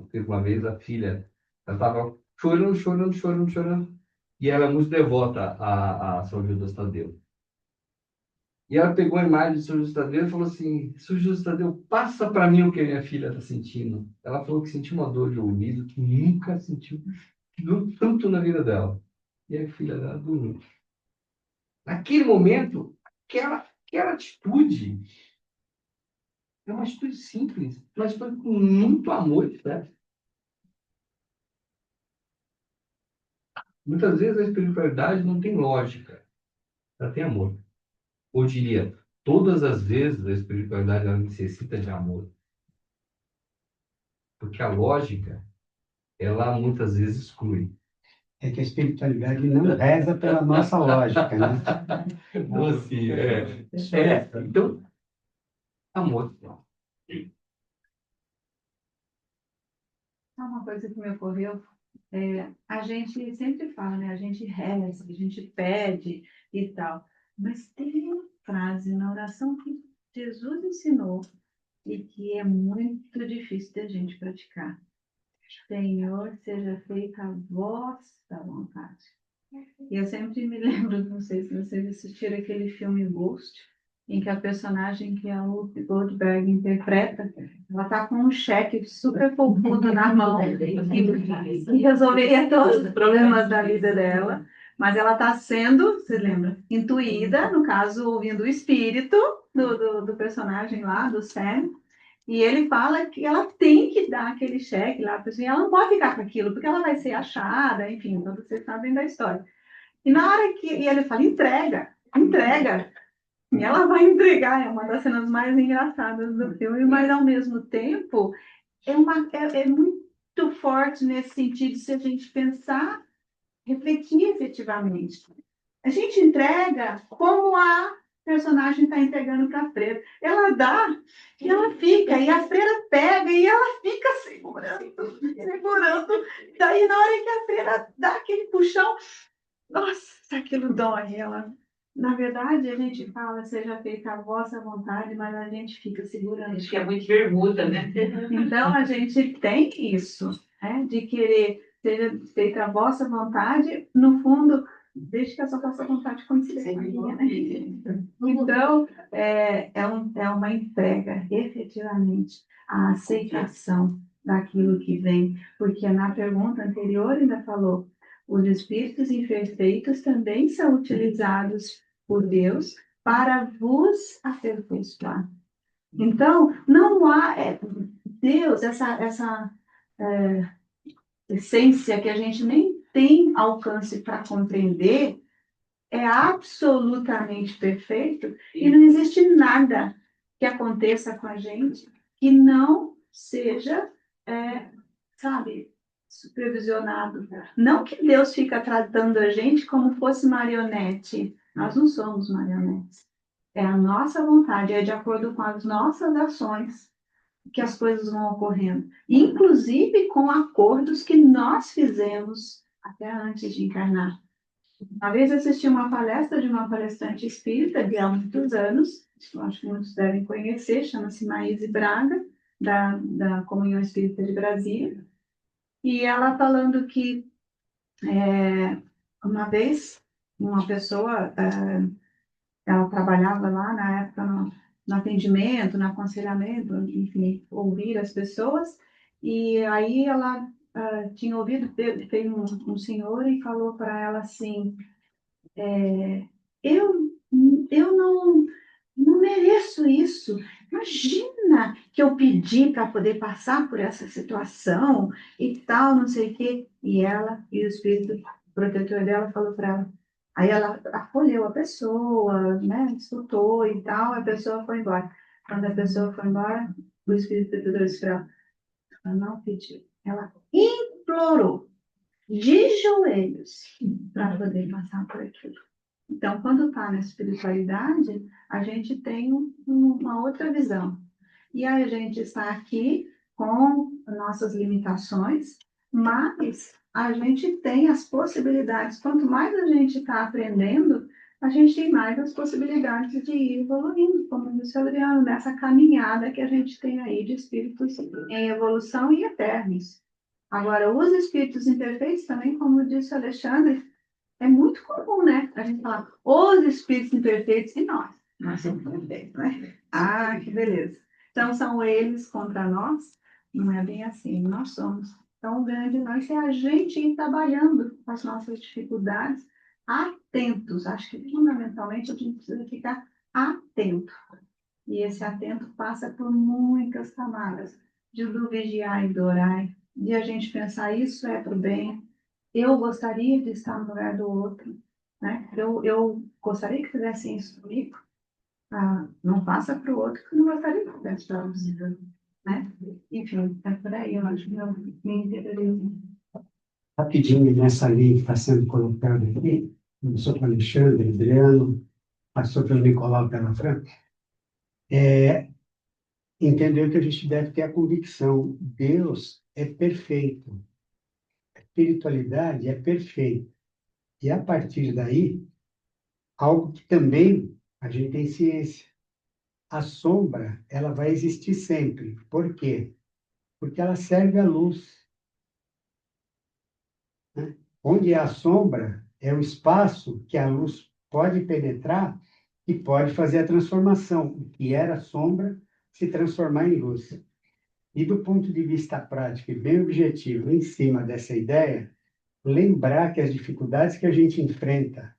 teve uma vez a filha, ela estava chorando, chorando, chorando, chorando, e ela é muito devota a São Judas Tadeu. E ela pegou a imagem de São Judas Tadeu e falou assim, São Judas Tadeu, passa para mim o que a minha filha está sentindo. Ela falou que sentiu uma dor de ouvido que nunca sentiu tanto na vida dela. E a filha dela dormiu. Naquele momento, aquela atitude é uma atitude simples, mas foi com muito amor, né? Muitas vezes a espiritualidade não tem lógica, ela tem amor. Ou diria, todas as vezes a espiritualidade ela necessita de amor. Porque a lógica, ela muitas vezes exclui. É que a espiritualidade não reza pela nossa lógica, né? Então, assim, então, amor. Sabe uma coisa que me ocorreu? A gente sempre fala, né? A gente reza, a gente pede e tal. Mas tem uma frase na oração que Jesus ensinou e que é muito difícil da gente praticar. Senhor, seja feita a vossa vontade. E eu sempre me lembro, não sei se vocês assistiram aquele filme Ghost, em que a personagem que a Whoopi Goldberg interpreta, ela está com um cheque super poupudo na mão, que resolveria todos os problemas da vida dela, mas ela está sendo, você lembra, intuída, no caso, ouvindo o espírito do personagem lá, do Sam, e ele fala que ela tem que dar aquele cheque lá, e ela não pode ficar com aquilo, porque ela vai ser achada, enfim, todos vocês sabem da história. E na hora que ele fala, entrega, entrega, e ela vai entregar, é uma das cenas mais engraçadas do filme, mas ao mesmo tempo é muito forte nesse sentido, se a gente pensar, refletir efetivamente. A gente entrega como a personagem está entregando para a freira. Ela dá e ela fica, e a freira pega e ela fica segurando, segurando. Daí, na hora que a freira dá aquele puxão, nossa, aquilo dói. Na verdade, a gente fala, seja feita a vossa vontade, mas a gente fica segurando. Acho que é muito bermuda, né? Então, a gente tem isso, né? De querer seja feita a vossa vontade, no fundo, deixe que a vossa vontade consiga, né? Então, é uma entrega, efetivamente, a aceitação daquilo que vem, porque na pergunta anterior ainda falou, os espíritos imperfeitos também são utilizados por Deus para vos aperfeiçoar. Então, não há Deus, essa essência que a gente nem tem alcance para compreender, é absolutamente perfeito e não existe nada que aconteça com a gente que não seja, sabe, supervisionado. Não que Deus fica tratando a gente como fosse marionete. Nós não somos marionetes. É a nossa vontade, é de acordo com as nossas ações que as coisas vão ocorrendo. Inclusive com acordos que nós fizemos até antes de encarnar. Uma vez assisti uma palestra de uma palestrante espírita de há muitos anos, acho que muitos devem conhecer, chama-se Maíse Braga, da Comunhão Espírita de Brasília, e ela falando que uma vez uma pessoa, ela trabalhava lá na época no atendimento, no aconselhamento, enfim, ouvir as pessoas, e aí ela tinha ouvido, veio um senhor e falou para ela assim, eu eu não mereço isso. Imagina que eu pedi para poder passar por essa situação e tal, não sei o quê. E o espírito protetor dela falou para ela. Aí ela acolheu a pessoa, né, escutou e tal, a pessoa foi embora. Quando a pessoa foi embora, o espírito protetor disse para ela, ela não pediu. Ela implorou de joelhos para poder passar por aquilo. Então, quando está na espiritualidade, a gente tem uma outra visão. E aí a gente está aqui com nossas limitações, mas a gente tem as possibilidades. Quanto mais a gente está aprendendo, a gente tem mais as possibilidades de ir evoluindo, como disse o Adriano, nessa caminhada que a gente tem aí de espíritos em evolução e eternos. Agora, os espíritos imperfeitos também, como disse o Alexandre, é muito comum, né? A gente falar os espíritos imperfeitos e nós somos perfeitos, né? Ah, que beleza. Então, são eles contra nós? Não é bem assim, nós somos. Então, o grande nós é a gente ir trabalhando com as nossas dificuldades, atentos. Acho que, fundamentalmente, a gente precisa ficar atento. E esse atento passa por muitas camadas, do vigiar e do orar, de a gente pensar, isso é para o bem, eu gostaria de estar no lugar do outro, né? Eu gostaria que fizessem isso comigo. Não passa para o outro que não gostaria que fizesse para você, né? Enfim, é por aí, eu acho que eu me interiorismo. Rapidinho, nessa linha que está sendo colocada aqui, começou com o Alexandre, Adriano, passou pelo Nicolau pela frente, entendeu que a gente deve ter a convicção, Deus é perfeito, a espiritualidade é perfeita. E a partir daí, algo que também a gente tem ciência, a sombra, ela vai existir sempre. Por quê? Porque ela serve à luz. Né? Onde há sombra, é o espaço que a luz pode penetrar e pode fazer a transformação. O que era sombra se transformar em luz. E do ponto de vista prático e bem objetivo, em cima dessa ideia, lembrar que as dificuldades que a gente enfrenta,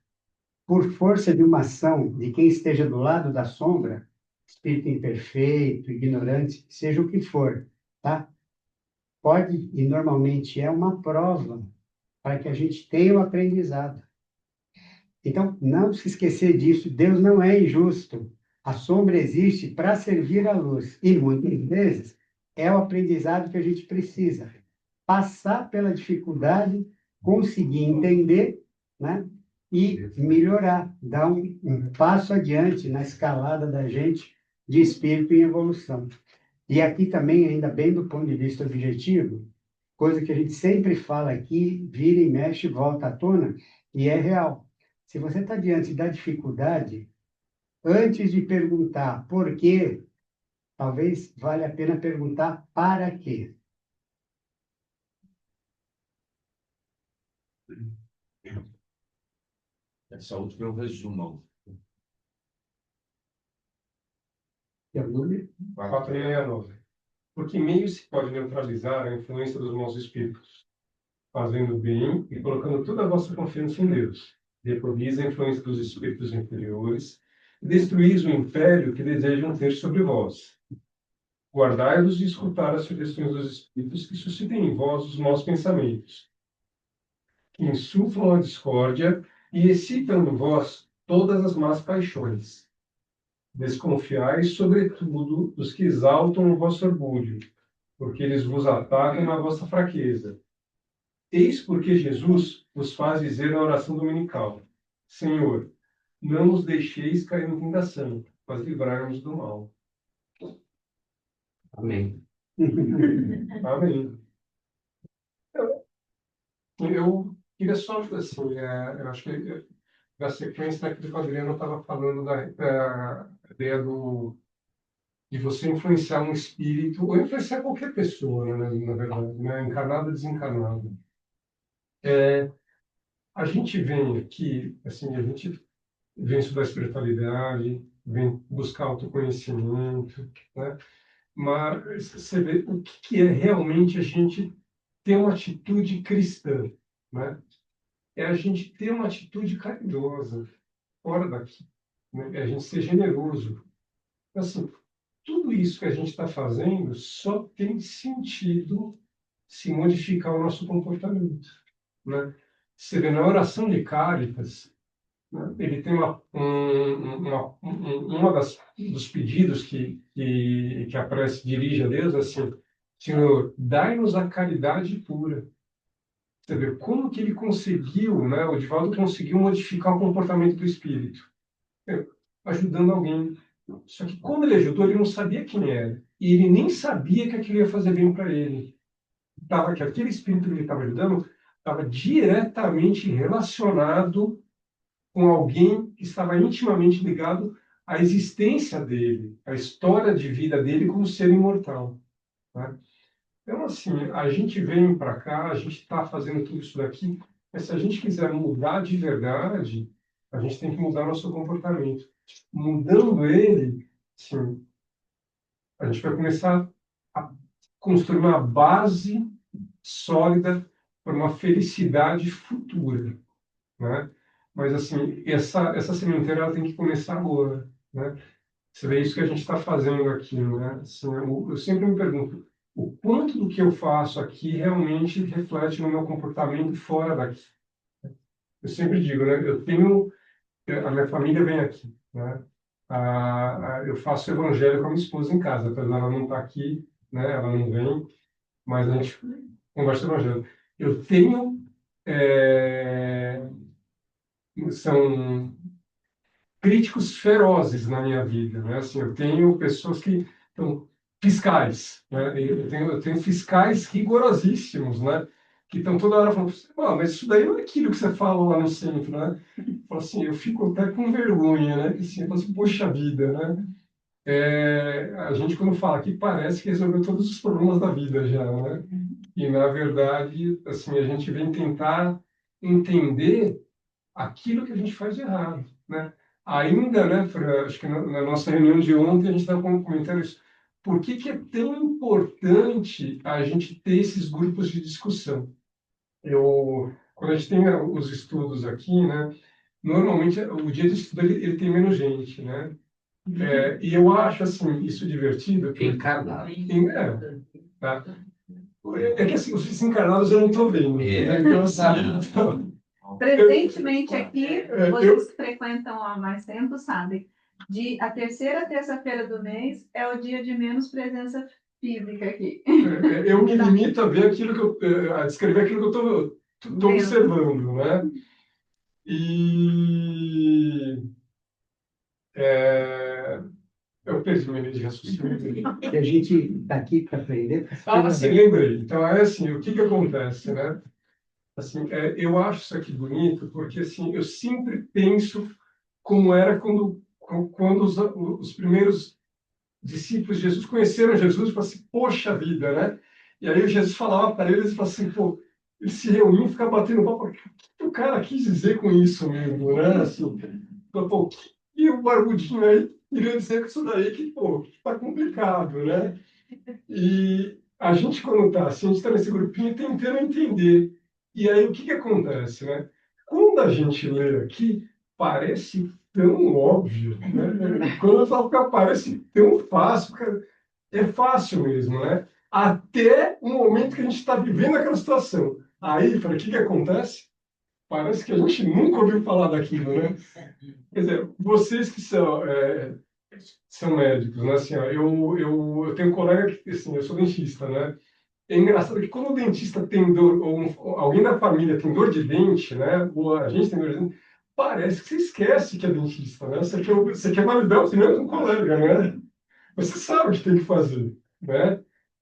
por força de uma ação de quem esteja do lado da sombra, espírito imperfeito, ignorante, seja o que for, tá? Pode, e normalmente é uma prova para que a gente tenha o aprendizado. Então, não se esquecer disso, Deus não é injusto. A sombra existe para servir à luz. E muitas vezes é o aprendizado que a gente precisa. Passar pela dificuldade, conseguir entender, né? E melhorar, dar um passo adiante na escalada da gente de espírito em evolução. E aqui também, ainda bem do ponto de vista objetivo, coisa que a gente sempre fala aqui, vira e mexe, volta à tona, e é real. Se você está diante da dificuldade, antes de perguntar por quê, talvez valha a pena perguntar para quê. Essa última é um resumo. Que é o número? 469. Por que meio se pode neutralizar a influência dos maus espíritos? Fazendo bem e colocando toda a vossa confiança em Deus. Depois a influência dos espíritos inferiores e destruís o império que desejam ter sobre vós. Guardai-vos de escutar as sugestões dos espíritos que suscitem em vós os maus pensamentos, que insuflam a discórdia e excitam em vós todas as más paixões. Desconfiai, sobretudo, dos que exaltam o vosso orgulho, porque eles vos atacam na vossa fraqueza. Eis porque Jesus vos faz dizer na oração dominical: Senhor, não nos deixeis cair em tentação, mas livrai-nos do mal. Amém. Amém. Eu queria só, assim, eu acho que da sequência daquilo que o Adriano estava falando da ideia de você influenciar um espírito, ou influenciar qualquer pessoa, né, na verdade, né, encarnada ou desencarnada. A gente vem aqui, assim, a gente vem estudar espiritualidade, vem buscar autoconhecimento, né? Mas você vê o que é realmente a gente ter uma atitude cristã, né? É a gente ter uma atitude caridosa, fora daqui, né? É a gente ser generoso. Assim, tudo isso que a gente está fazendo só tem sentido se modificar o nosso comportamento, né? Você vê na oração de Cáritas, né, ele tem dos pedidos que a prece dirige a Deus, assim, Senhor, dai-nos a caridade pura. Você vê como que ele conseguiu, né? O Divaldo conseguiu modificar o comportamento do espírito, né, ajudando alguém. Só que quando ele ajudou, ele não sabia quem era. E ele nem sabia que aquilo ia fazer bem para ele. Que aquele espírito que ele estava ajudando estava diretamente relacionado com alguém que estava intimamente ligado à existência dele, à história de vida dele como ser imortal, né? Então, assim, a gente vem para cá, a gente está fazendo tudo isso daqui, mas se a gente quiser mudar de verdade, a gente tem que mudar nosso comportamento. Mudando ele, sim, a gente vai começar a construir uma base sólida para uma felicidade futura, né? Mas, assim, essa sementeira ela tem que começar agora, né? Você vê isso que a gente está fazendo aqui, né? Assim, eu sempre me pergunto, o quanto do que eu faço aqui realmente reflete no meu comportamento fora daqui? Eu sempre digo, né? A minha família vem aqui, né? Eu faço evangelho com a minha esposa em casa, apesar dela não estar aqui, né? Ela não vem, mas a gente conversa evangelho. Eu tenho, é, são críticos ferozes na minha vida, né? Assim, eu tenho pessoas que estão fiscais, né? Eu tenho fiscais rigorosíssimos, né? Que estão toda hora falando, mas isso daí não é aquilo que você fala lá no centro, né? Eu falo assim, eu fico até com vergonha, né? Assim, eu falo assim, poxa vida, né? A gente, quando fala aqui, parece que resolveu todos os problemas da vida já, né? E, na verdade, assim, a gente vem tentar entender aquilo que a gente faz de errado, né? Ainda, né, acho que na nossa reunião de ontem a gente estava comentando isso. Por que que é tão importante a gente ter esses grupos de discussão? Quando a gente tem os estudos aqui, né, normalmente o dia de estudo ele tem menos gente, né? E eu acho assim isso divertido. Encarnado. Tá? É que assim, os encarnados eu não estou vendo, né? Então, sabe? Então, Presentemente aqui, vocês que frequentam há mais tempo sabem, a terceira terça-feira do mês é o dia de menos presença física aqui. Eu me limito a ver a descrever aquilo que eu estou observando, né? E eu perdi minha linha de raciocínio. Que a gente está aqui para aprender. Sim, lembrei. Então, assim, o que que acontece, né? Assim, eu acho isso aqui bonito porque, assim, eu sempre penso como era quando os primeiros discípulos de Jesus conheceram Jesus e falaram assim, poxa vida, né? E aí Jesus falava para eles e falava assim, pô, eles se reuniam e ficavam batendo papo, o que o cara quis dizer com isso mesmo, né? Assim, pô, e o barbudinho aí queria dizer com isso daí que, pô, tá complicado, né? E a gente, quando tá assim, a gente está nesse grupinho tentando entender. E aí, o que que acontece, né? Quando a gente lê aqui, parece tão óbvio, né? Quando eu falo que parece tão fácil, cara, é fácil mesmo, né? Até o momento que a gente está vivendo aquela situação. Aí, o que que acontece? Parece que a gente nunca ouviu falar daquilo, né? Quer dizer, vocês que são médicos, né? Assim, ó, eu tenho um colega que, assim, eu sou dentista, né? É engraçado que quando o dentista tem dor, ou alguém da família tem dor de dente, né? Ou a gente tem dor de dente, parece que você esquece que é dentista, né? Você quer validar o opinião do colega, né? Você sabe o que tem que fazer, né?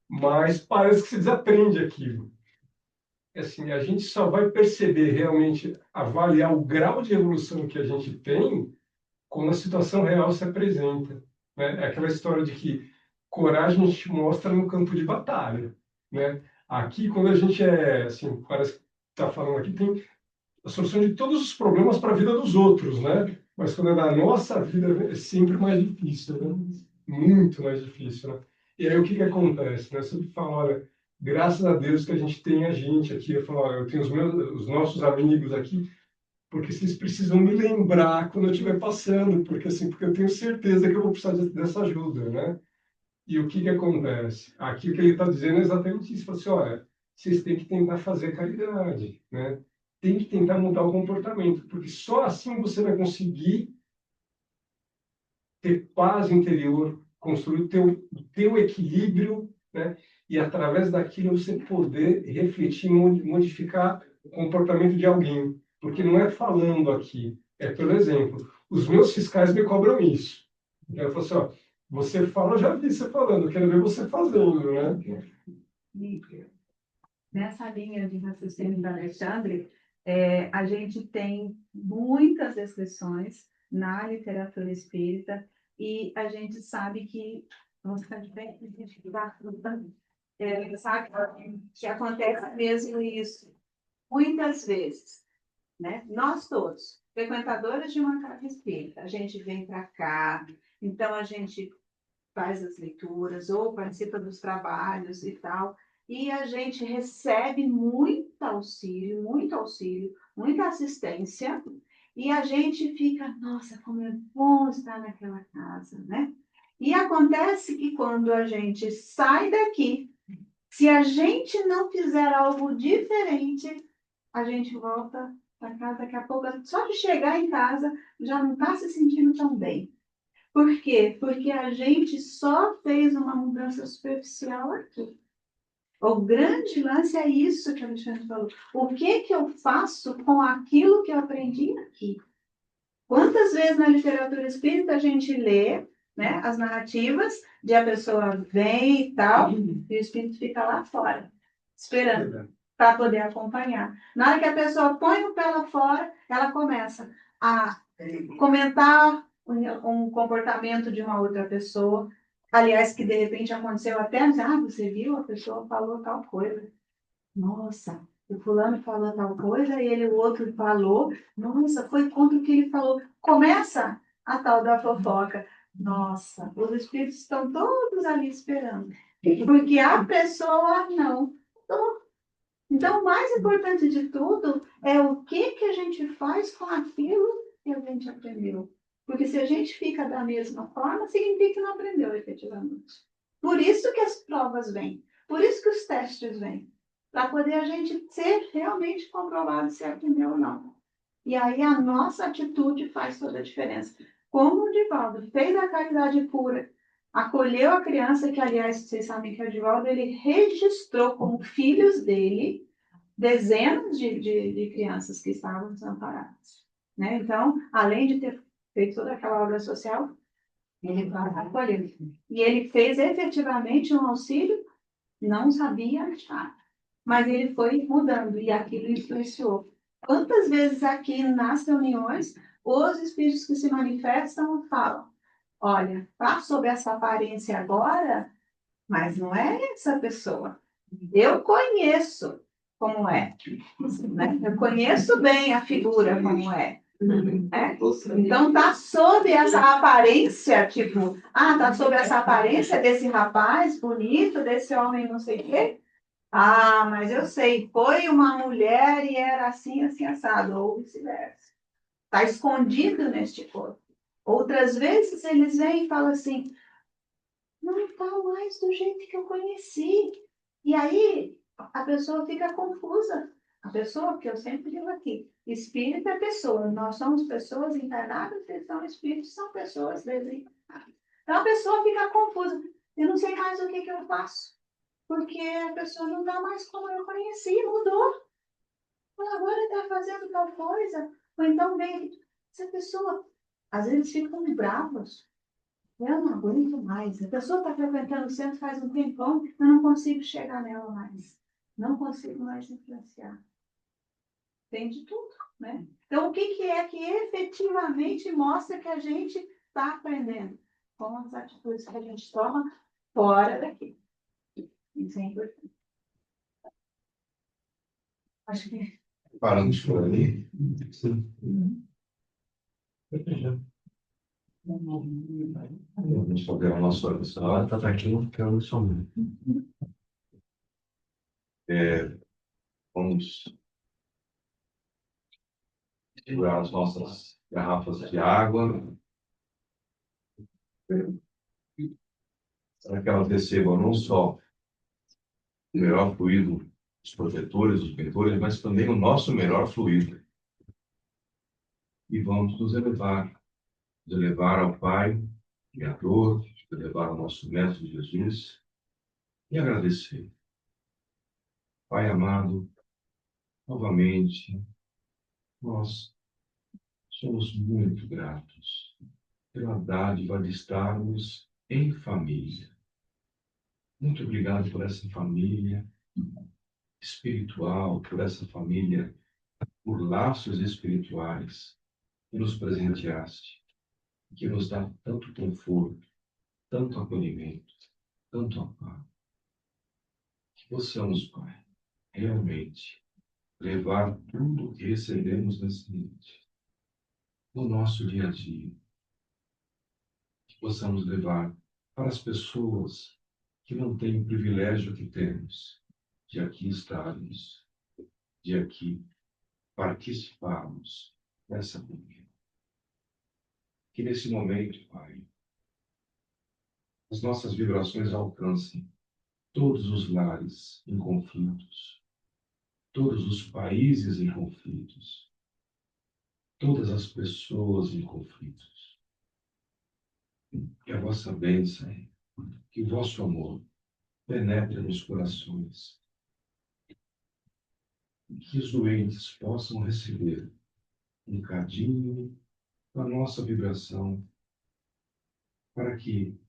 Mas parece que você desaprende aquilo. Assim, a gente só vai perceber realmente, avaliar o grau de evolução que a gente tem quando a situação real se apresenta, né? É aquela história de que coragem a gente mostra no campo de batalha, né? Aqui, quando a gente assim, parece que está falando aqui, tem a solução de todos os problemas para a vida dos outros, né? Mas quando é da nossa vida, é sempre mais difícil, né? Muito mais difícil, né? E aí, o que que acontece, né? Eu sempre falo, olha, graças a Deus que a gente tem a gente aqui. Eu falo, olha, eu tenho os nossos amigos aqui, porque vocês precisam me lembrar quando eu estiver passando, porque assim, porque eu tenho certeza que eu vou precisar dessa ajuda, né? E o que que acontece? Aqui o que ele está dizendo é exatamente isso. Fala assim, olha, vocês têm que tentar fazer caridade, né? Tem que tentar mudar o comportamento, porque só assim você vai conseguir ter paz interior, construir o teu equilíbrio, né? E através daquilo você poder refletir, modificar o comportamento de alguém. Porque não é falando aqui, é pelo exemplo. Os meus fiscais me cobram isso. Então, eu falo assim, ó, você fala, eu já vi você falando, eu quero ver você fazendo, né? E nessa linha de raciocínio do Alexandre, a gente tem muitas descrições na literatura espírita e a gente sabe que vamos ficar de pé, sabe que acontece mesmo isso muitas vezes, né? Nós todos, frequentadores de uma casa espírita, a gente vem para cá, então a gente faz as leituras ou participa dos trabalhos e tal, e a gente recebe muito auxílio, muita assistência, e a gente fica, nossa, como é bom estar naquela casa, né? E acontece que quando a gente sai daqui, se a gente não fizer algo diferente, a gente volta para casa daqui a pouco, só de chegar em casa, já não está se sentindo tão bem. Por quê? Porque a gente só fez uma mudança superficial aqui. O grande lance é isso que a Alexandre falou. O que que eu faço com aquilo que eu aprendi aqui? Quantas vezes na literatura espírita a gente lê, né, as narrativas de a pessoa vem e tal, e o espírito fica lá fora, esperando para poder acompanhar. Na hora que a pessoa põe o pé lá fora, ela começa a comentar um comportamento de uma outra pessoa, aliás, que de repente aconteceu até, você viu, a pessoa falou tal coisa. Nossa, o fulano falou tal coisa, e o outro falou, nossa, foi contra o que ele falou. Começa a tal da fofoca. Nossa, os espíritos estão todos ali esperando, porque a pessoa não mudou. Então, o mais importante de tudo é o que a gente faz com aquilo que a gente aprendeu. Porque se a gente fica da mesma forma, significa que não aprendeu efetivamente. Por isso que as provas vêm, por isso que os testes vêm, para poder a gente ser realmente comprovado se aprendeu ou não. E aí a nossa atitude faz toda a diferença. Como o Divaldo fez a caridade pura, acolheu a criança, que aliás, vocês sabem que o Divaldo ele registrou como filhos dele dezenas de crianças que estavam desamparadas. Né? Então, além de ter feito toda aquela obra social, ele acolheu. E ele fez efetivamente um auxílio, não sabia nada, mas ele foi mudando e aquilo influenciou. Quantas vezes aqui nas reuniões, os espíritos que se manifestam falam, olha, tá sob essa aparência agora, mas não é essa pessoa. Eu conheço como é. Né? Eu conheço bem a figura como é. Então tá sob essa aparência, tipo, tá sob essa aparência desse rapaz bonito, desse homem não sei o quê. Mas eu sei, foi uma mulher e era assim, assim, assado, ou vice-versa. Está escondido neste corpo. Outras vezes eles vêm e falam assim, não está mais do jeito que eu conheci. E aí a pessoa fica confusa. A pessoa, que eu sempre digo aqui, espírito é pessoa. Nós somos pessoas encarnadas, eles são espíritos, são pessoas desencarnadas. Então a pessoa fica confusa. Eu não sei mais o que eu faço. Porque a pessoa não está mais como eu conheci, mudou. Agora está fazendo tal coisa. Ou então vem essa pessoa. Às vezes ficam bravos. Eu não aguento mais. A pessoa está frequentando o centro faz um tempão, eu não consigo chegar nela mais. Não consigo mais influenciar. Tem de tudo, né? Então, o que é que efetivamente mostra que a gente está aprendendo? Com as atitudes que a gente toma fora daqui. Isso é importante. Acho que... Paramos por ali. Vamos fazer a nossa oração. Está aqui, não quero somente. Vamos segurar as nossas garrafas de água, para que elas recebam não só o melhor fluido dos protetores, dos mentores, mas também o nosso melhor fluido. E vamos nos elevar ao Pai, Criador, elevar ao nosso Mestre Jesus e agradecer. Pai amado, novamente, nós somos muito gratos pela dádiva de estarmos em família. Muito obrigado por essa família espiritual, por essa família, por laços espirituais que nos presenteaste, que nos dá tanto conforto, tanto acolhimento, tanto amparo. Que possamos, Pai, realmente levar tudo o que recebemos nessa noite no nosso dia a dia. Que possamos levar para as pessoas que não têm o privilégio que temos de aqui estarmos, de aqui participarmos dessa comunhão. Que nesse momento, Pai, as nossas vibrações alcancem todos os lares em conflitos, todos os países em conflitos, todas as pessoas em conflitos. Que a vossa bênção, que o vosso amor penetre nos corações. E que os doentes possam receber um cadinho da nossa vibração, para que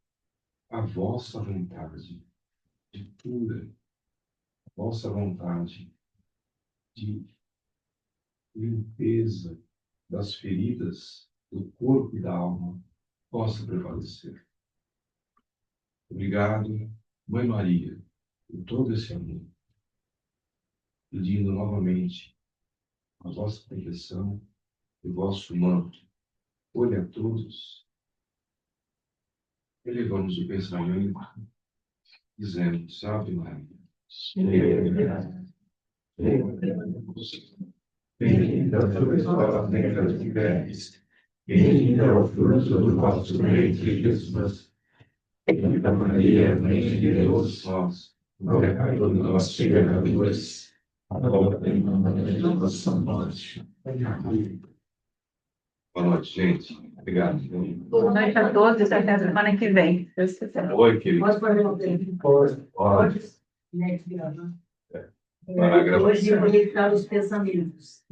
a vossa vontade de cura, a vossa vontade de limpeza das feridas do corpo e da alma possa prevalecer. Obrigado, Mãe Maria, por todo esse amor, pedindo novamente a vossa proteção e o vosso manto. Olhe a todos, elevamos o pensamento, dizendo: Salve Maria, cheia de graça, bendita sois vós entre as mulheres, bendito é o fruto do vosso ventre, Jesus. Santa Maria, Mãe de Deus, rogai por nós, pecadores, agora e na hora de nossa morte. Amém. Boa noite, gente. Obrigado. Boa noite a todos, até a semana que vem. Oi, querido. Pode fazer um tempo? Pode. Né, que grava. Vai lá, grava. Hoje eu vou conectar os pensamentos.